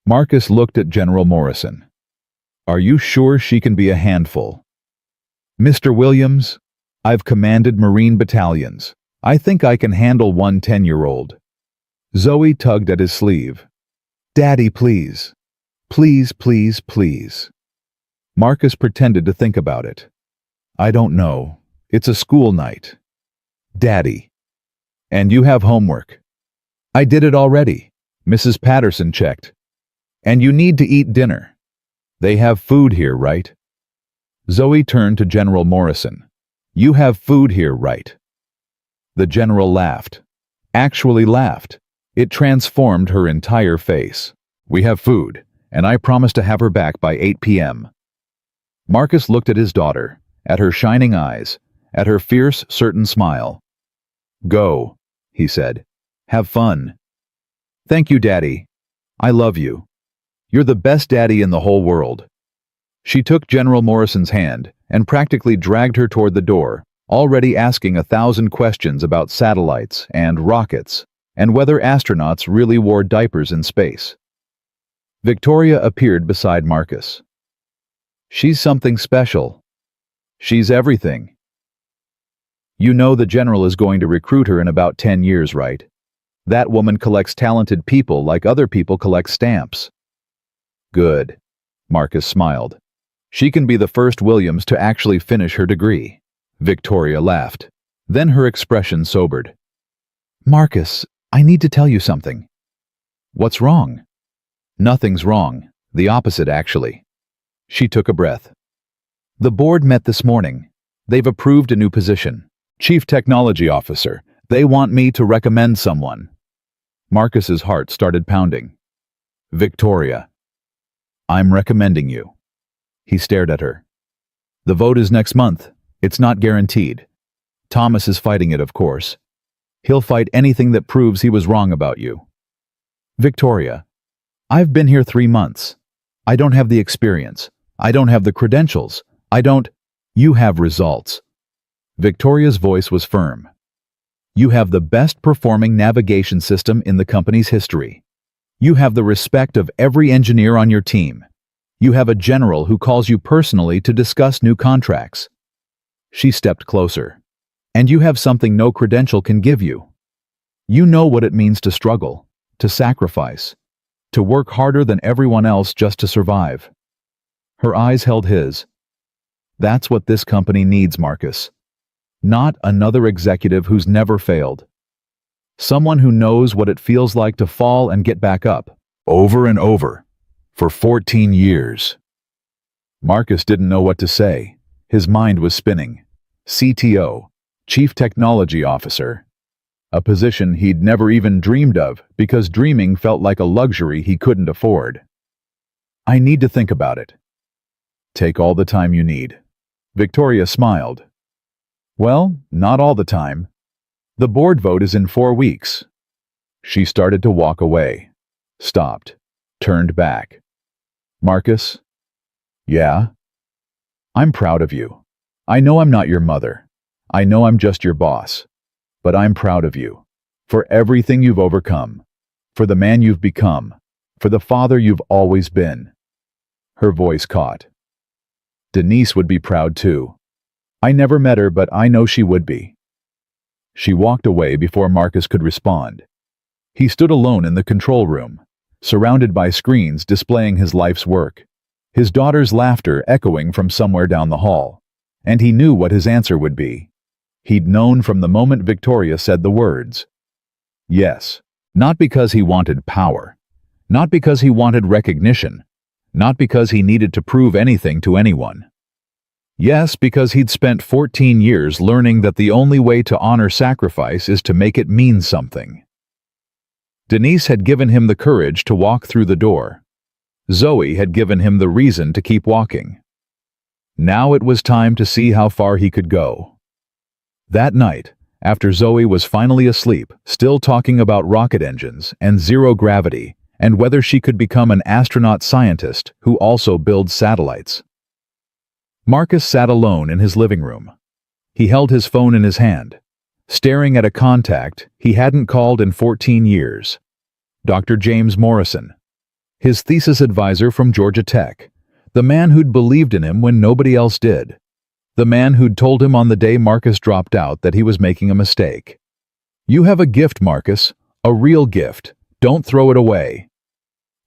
Marcus looked at General Morrison. "Are you sure she can be a handful?" "Mr. Williams, I've commanded Marine battalions. I think I can handle one 10-year-old. Zoe tugged at his sleeve. "Daddy, please. Please, please, please." Marcus pretended to think about it. "I don't know. It's a school night." "Daddy. And you have homework." "I did it already." Mrs. Patterson checked. "And you need to eat dinner. They have food here, right?" Zoe turned to General Morrison. "You have food here, right?" The general laughed. Actually laughed. It transformed her entire face. "We have food, and I promise to have her back by 8 p.m. Marcus looked at his daughter, at her shining eyes, at her fierce, certain smile. "Go," he said. "Have fun." "Thank you, Daddy. I love you. You're the best daddy in the whole world." She took General Morrison's hand and practically dragged her toward the door, already asking 1,000 questions about satellites and rockets, and whether astronauts really wore diapers in space. Victoria appeared beside Marcus. "She's something special. She's everything. You know the general is going to recruit her in about 10 years, right? That woman collects talented people like other people collect stamps." "Good," Marcus smiled. "She can be the first Williams to actually finish her degree." Victoria laughed. Then her expression sobered. "Marcus, I need to tell you something." "What's wrong?" "Nothing's wrong. The opposite, actually." She took a breath. "The board met this morning. They've approved a new position. Chief Technology Officer. They want me to recommend someone." Marcus's heart started pounding. "Victoria, I'm recommending you." He stared at her. "The vote is next month. It's not guaranteed. Thomas is fighting it, of course. He'll fight anything that proves he was wrong about you." "Victoria, I've been here 3 months. I don't have the experience. I don't have the credentials. I don't—" "You have results." Victoria's voice was firm. You have the best performing navigation system in the company's history. You have the respect of every engineer on your team. You have a general who calls you personally to discuss new contracts. She stepped closer. And you have something no credential can give you. You know what it means to struggle, to sacrifice, to work harder than everyone else just to survive. Her eyes held his. That's what this company needs, Marcus. Not another executive who's never failed. Someone who knows what it feels like to fall and get back up, over and over, for 14 years. Marcus didn't know what to say. His mind was spinning. CTO, Chief Technology Officer. A position he'd never even dreamed of because dreaming felt like a luxury he couldn't afford. I need to think about it. Take all the time you need. Victoria smiled. Well, not all the time. The board vote is in 4 weeks. She started to walk away. Stopped. Turned back. Marcus? Yeah? I'm proud of you. I know I'm not your mother. I know I'm just your boss. But I'm proud of you. For everything you've overcome. For the man you've become. For the father you've always been. Her voice caught. Denise would be proud too. I never met her, but I know she would be. She walked away before Marcus could respond. He stood alone in the control room, surrounded by screens displaying his life's work, his daughter's laughter echoing from somewhere down the hall. And he knew what his answer would be. He'd known from the moment Victoria said the words. Yes, not because he wanted power, not because he wanted recognition, not because he needed to prove anything to anyone. Yes, because he'd spent 14 years learning that the only way to honor sacrifice is to make it mean something. Denise had given him the courage to walk through the door. Zoe had given him the reason to keep walking. Now it was time to see how far he could go. That night, after Zoe was finally asleep, still talking about rocket engines and zero gravity and whether she could become an astronaut scientist who also builds satellites, Marcus sat alone in his living room. He held his phone in his hand, staring at a contact he hadn't called in 14 years. Dr. James Morrison, his thesis advisor from Georgia Tech, the man who'd believed in him when nobody else did, the man who'd told him on the day Marcus dropped out that he was making a mistake. You have a gift, Marcus, a real gift. Don't throw it away.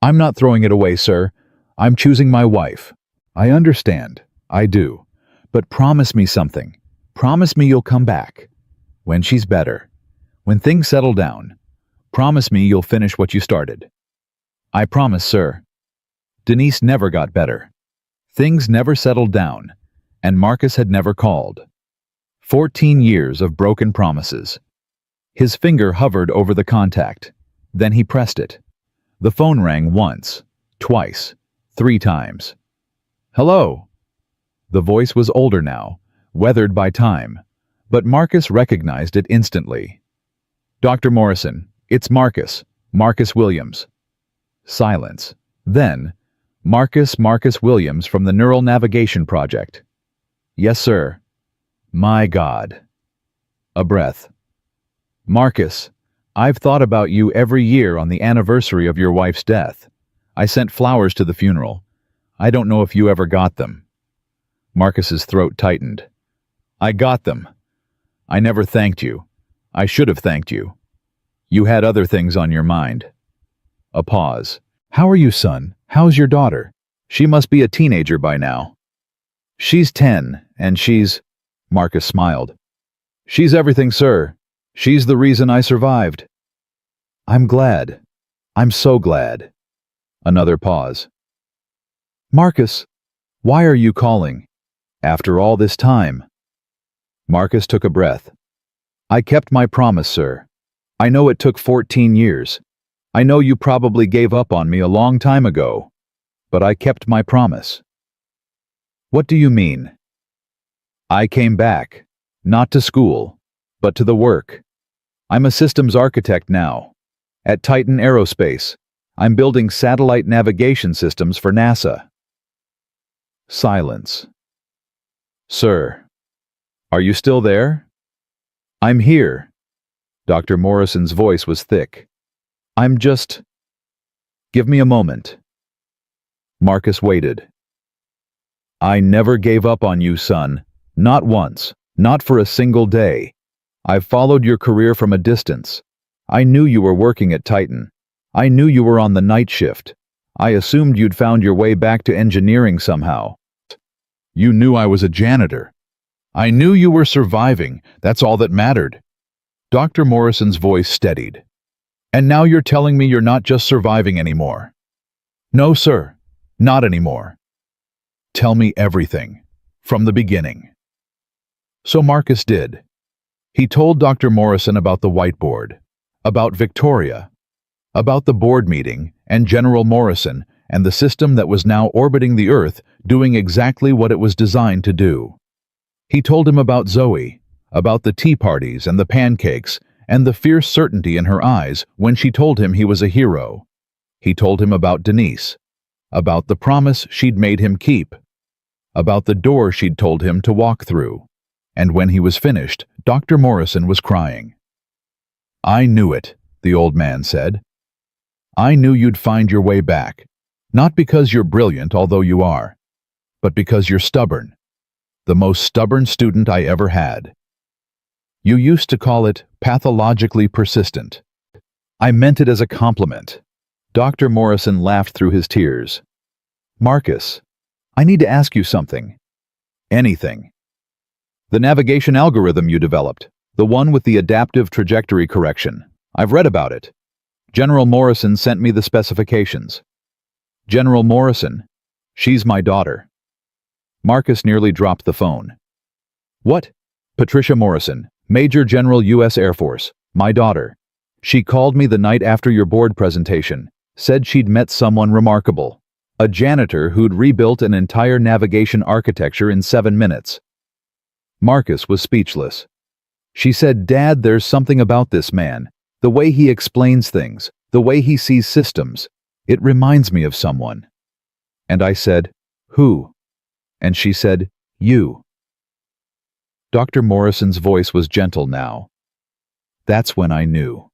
I'm not throwing it away, sir. I'm choosing my wife. I understand. I do. But promise me something. Promise me you'll come back. When she's better. When things settle down. Promise me you'll finish what you started. I promise, sir. Denise never got better. Things never settled down, and Marcus had never called. 14 years of broken promises. His finger hovered over the contact. Then he pressed it. The phone rang once, twice, 3 times. Hello. The voice was older now, weathered by time, but Marcus recognized it instantly. Dr. Morrison, it's Marcus Williams. Silence. Then, Marcus Williams from the Neural Navigation Project. Yes, sir. My God. A breath. Marcus, I've thought about you every year on the anniversary of your wife's death. I sent flowers to the funeral. I don't know if you ever got them. Marcus's throat tightened. I got them. I never thanked you. I should have thanked you. You had other things on your mind. A pause. How are you, son? How's your daughter? She must be a teenager by now. She's 10, and she's... Marcus smiled. She's everything, sir. She's the reason I survived. I'm glad. I'm so glad. Another pause. Marcus, why are you calling? After all this time. Marcus took a breath. I kept my promise, sir. I know it took 14 years. I know you probably gave up on me a long time ago. But I kept my promise. What do you mean? I came back, not to school, but to the work. I'm a systems architect now. At Titan Aerospace, I'm building satellite navigation systems for NASA. Silence. Sir, are you still there? I'm here. Dr. Morrison's voice was thick. I'm just... Give me a moment. Marcus waited. I never gave up on you, son. Not once. Not for a single day. I've followed your career from a distance. I knew you were working at Titan. I knew you were on the night shift. I assumed you'd found your way back to engineering somehow. You knew I was a janitor. I knew you were surviving. That's all that mattered. Dr. Morrison's voice steadied. And now you're telling me you're not just surviving anymore. No, sir. Not anymore. Tell me everything. From the beginning. So Marcus did. He told Dr. Morrison about the whiteboard, about Victoria, about the board meeting and General Morrison and the system that was now orbiting the Earth doing exactly what it was designed to do. He told him about Zoe, about the tea parties and the pancakes and the fierce certainty in her eyes when she told him he was a hero. He told him about Denise, about the promise she'd made him keep, about the door she'd told him to walk through. And when he was finished, Dr. Morrison was crying. I knew it, the old man said. I knew you'd find your way back, not because you're brilliant, although you are, but because you're stubborn, the most stubborn student I ever had. You used to call it pathologically persistent. I meant it as a compliment. Dr. Morrison laughed through his tears. Marcus, I need to ask you something. Anything. The navigation algorithm you developed, the one with the adaptive trajectory correction. I've read about it. General Morrison sent me the specifications. General Morrison? She's my daughter. Marcus nearly dropped the phone. What? Patricia Morrison, Major General U.S. Air Force, my daughter. She called me the night after your board presentation, said she'd met someone remarkable, a janitor who'd rebuilt an entire navigation architecture in 7 minutes. Marcus was speechless. She said, Dad, there's something about this man. The way he explains things, the way he sees systems. It reminds me of someone. And I said, Who? And she said, You. Dr. Morrison's voice was gentle now. That's when I knew.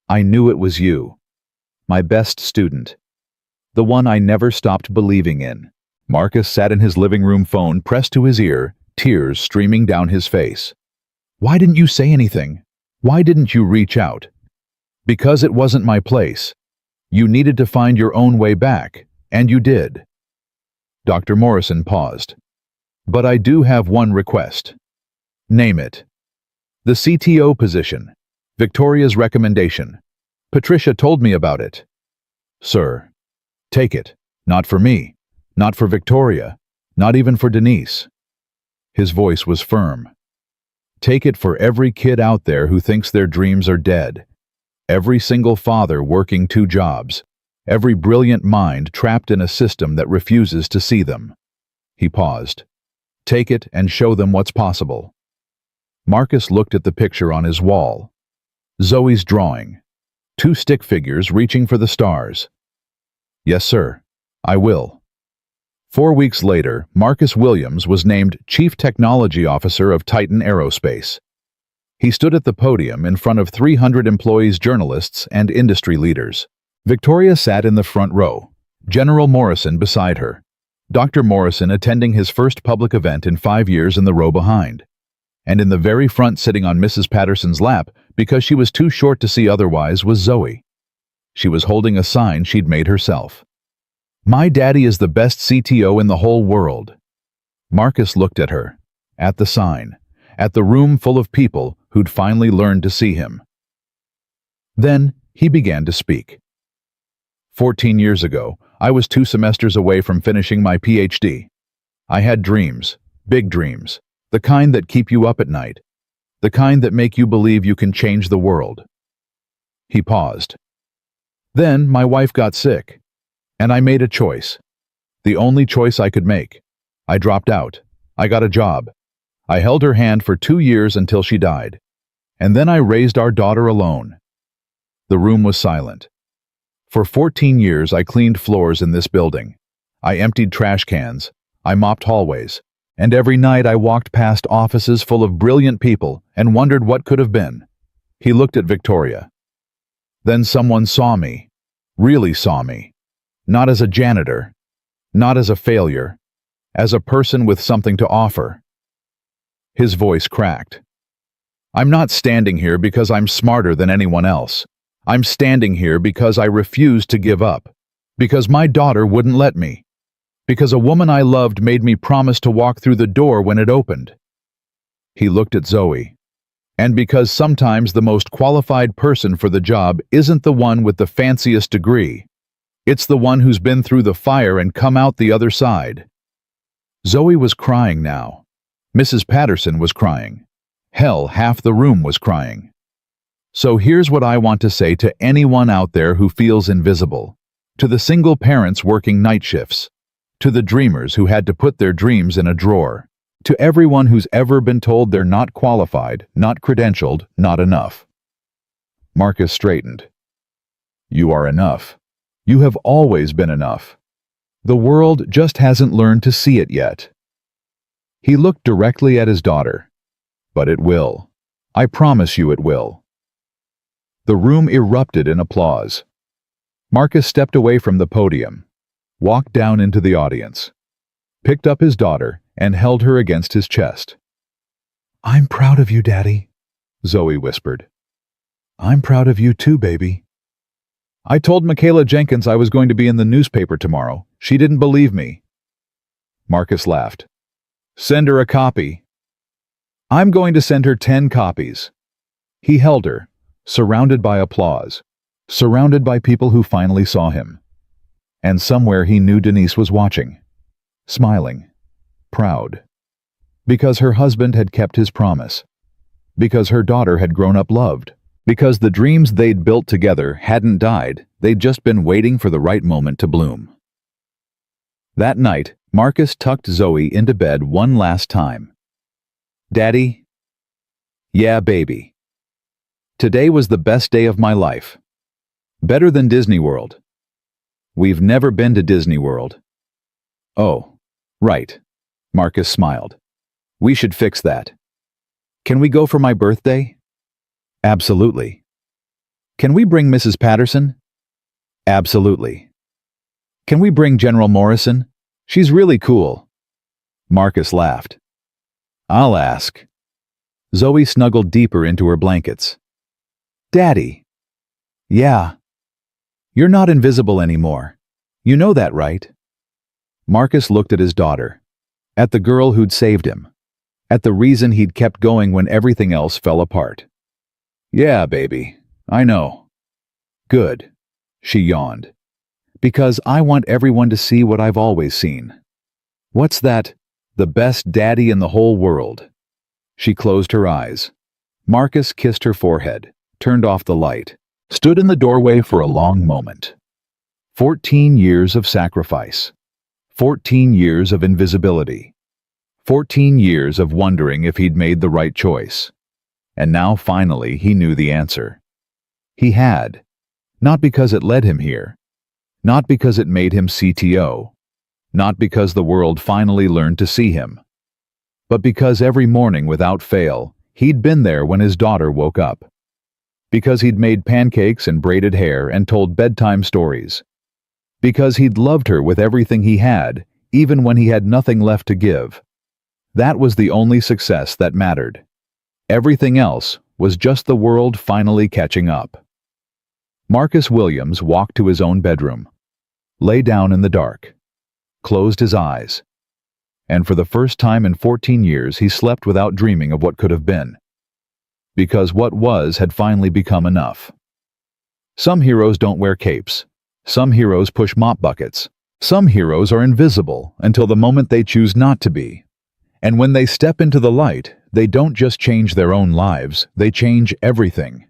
I knew it was you. My best student. The one I never stopped believing in. Marcus sat in his living room, phone pressed to his ear, tears streaming down his face. Why didn't you say anything? Why didn't you reach out? Because it wasn't my place. You needed to find your own way back, and you did. Dr. Morrison paused. But I do have one request. Name it. The CTO position. Victoria's recommendation. Patricia told me about it. Sir, take it. Not for me. Not for Victoria. Not even for Denise. His voice was firm. Take it for every kid out there who thinks their dreams are dead. Every single father working 2 jobs. Every brilliant mind trapped in a system that refuses to see them. He paused. Take it and show them what's possible. Marcus looked at the picture on his wall. Zoe's drawing. 2 stick figures reaching for the stars. Yes, sir. I will. 4 weeks later, Marcus Williams was named Chief Technology Officer of Titan Aerospace. He stood at the podium in front of 300 employees, journalists, and industry leaders. Victoria sat in the front row, General Morrison beside her. Dr. Morrison attending his first public event in 5 years in the row behind. And in the very front, sitting on Mrs. Patterson's lap, because she was too short to see otherwise, was Zoe. She was holding a sign she'd made herself. My daddy is the best CTO in the whole world. Marcus looked at her, at the sign, at the room full of people who'd finally learned to see him. Then he began to speak. 14 years ago, I was 2 semesters away from finishing my PhD. I had dreams, big dreams, the kind that keep you up at night, the kind that make you believe you can change the world. He paused. Then my wife got sick. And I made a choice. The only choice I could make. I dropped out. I got a job. I held her hand for 2 years until she died. And then I raised our daughter alone. The room was silent. For 14 years I cleaned floors in this building. I emptied trash cans. I mopped hallways. And every night I walked past offices full of brilliant people and wondered what could have been. He looked at Victoria. Then someone saw me. Really saw me. Not as a janitor. Not as a failure. As a person with something to offer. His voice cracked. I'm not standing here because I'm smarter than anyone else. I'm standing here because I refused to give up. Because my daughter wouldn't let me. Because a woman I loved made me promise to walk through the door when it opened. He looked at Zoe. And because sometimes the most qualified person for the job isn't the one with the fanciest degree. It's the one who's been through the fire and come out the other side. Zoe was crying now. Mrs. Patterson was crying. Hell, half the room was crying. So here's what I want to say to anyone out there who feels invisible. To the single parents working night shifts. To the dreamers who had to put their dreams in a drawer. To everyone who's ever been told they're not qualified, not credentialed, not enough. Marcus straightened. You are enough. You have always been enough. The world just hasn't learned to see it yet. He looked directly at his daughter. But it will. I promise you it will. The room erupted in applause. Marcus stepped away from the podium, walked down into the audience, picked up his daughter, and held her against his chest. I'm proud of you, Daddy, Zoe whispered. I'm proud of you too, baby. I told Michaela Jenkins I was going to be in the newspaper tomorrow. She didn't believe me. Marcus laughed. Send her a copy. I'm going to send her 10 copies. He held her, surrounded by applause, surrounded by people who finally saw him. And somewhere he knew Denise was watching, smiling. Proud. Because her husband had kept his promise. Because her daughter had grown up loved. Because the dreams they'd built together hadn't died, they'd just been waiting for the right moment to bloom. That night, Marcus tucked Zoe into bed one last time. Daddy? Yeah, baby. Today was the best day of my life. Better than Disney World. We've never been to Disney World. Oh, right. Marcus smiled. We should fix that. Can we go for my birthday? Absolutely. Can we bring Mrs. Patterson? Absolutely. Can we bring General Morrison? She's really cool. Marcus laughed. I'll ask. Zoe snuggled deeper into her blankets. Daddy. Yeah. You're not invisible anymore. You know that, right? Marcus looked at his daughter. At the girl who'd saved him. At the reason he'd kept going when everything else fell apart. Yeah, baby, I know. Good, she yawned. Because I want everyone to see what I've always seen. What's that? The best daddy in the whole world. She closed her eyes. Marcus kissed her forehead, turned off the light, stood in the doorway for a long moment. 14 years of sacrifice. 14 years of invisibility. 14 years of wondering if he'd made the right choice. And now finally he knew the answer. He had. Not because it led him here. Not because it made him CTO. Not because the world finally learned to see him. But because every morning without fail, he'd been there when his daughter woke up. Because he'd made pancakes and braided hair and told bedtime stories. Because he'd loved her with everything he had, even when he had nothing left to give. That was the only success that mattered. Everything else was just the world finally catching up. Marcus Williams walked to his own bedroom, lay down in the dark, closed his eyes, and for the first time in 14 years he slept without dreaming of what could have been. Because what was had finally become enough. Some heroes don't wear capes. Some heroes push mop buckets. Some heroes are invisible until the moment they choose not to be. And when they step into the light, they don't just change their own lives, they change everything.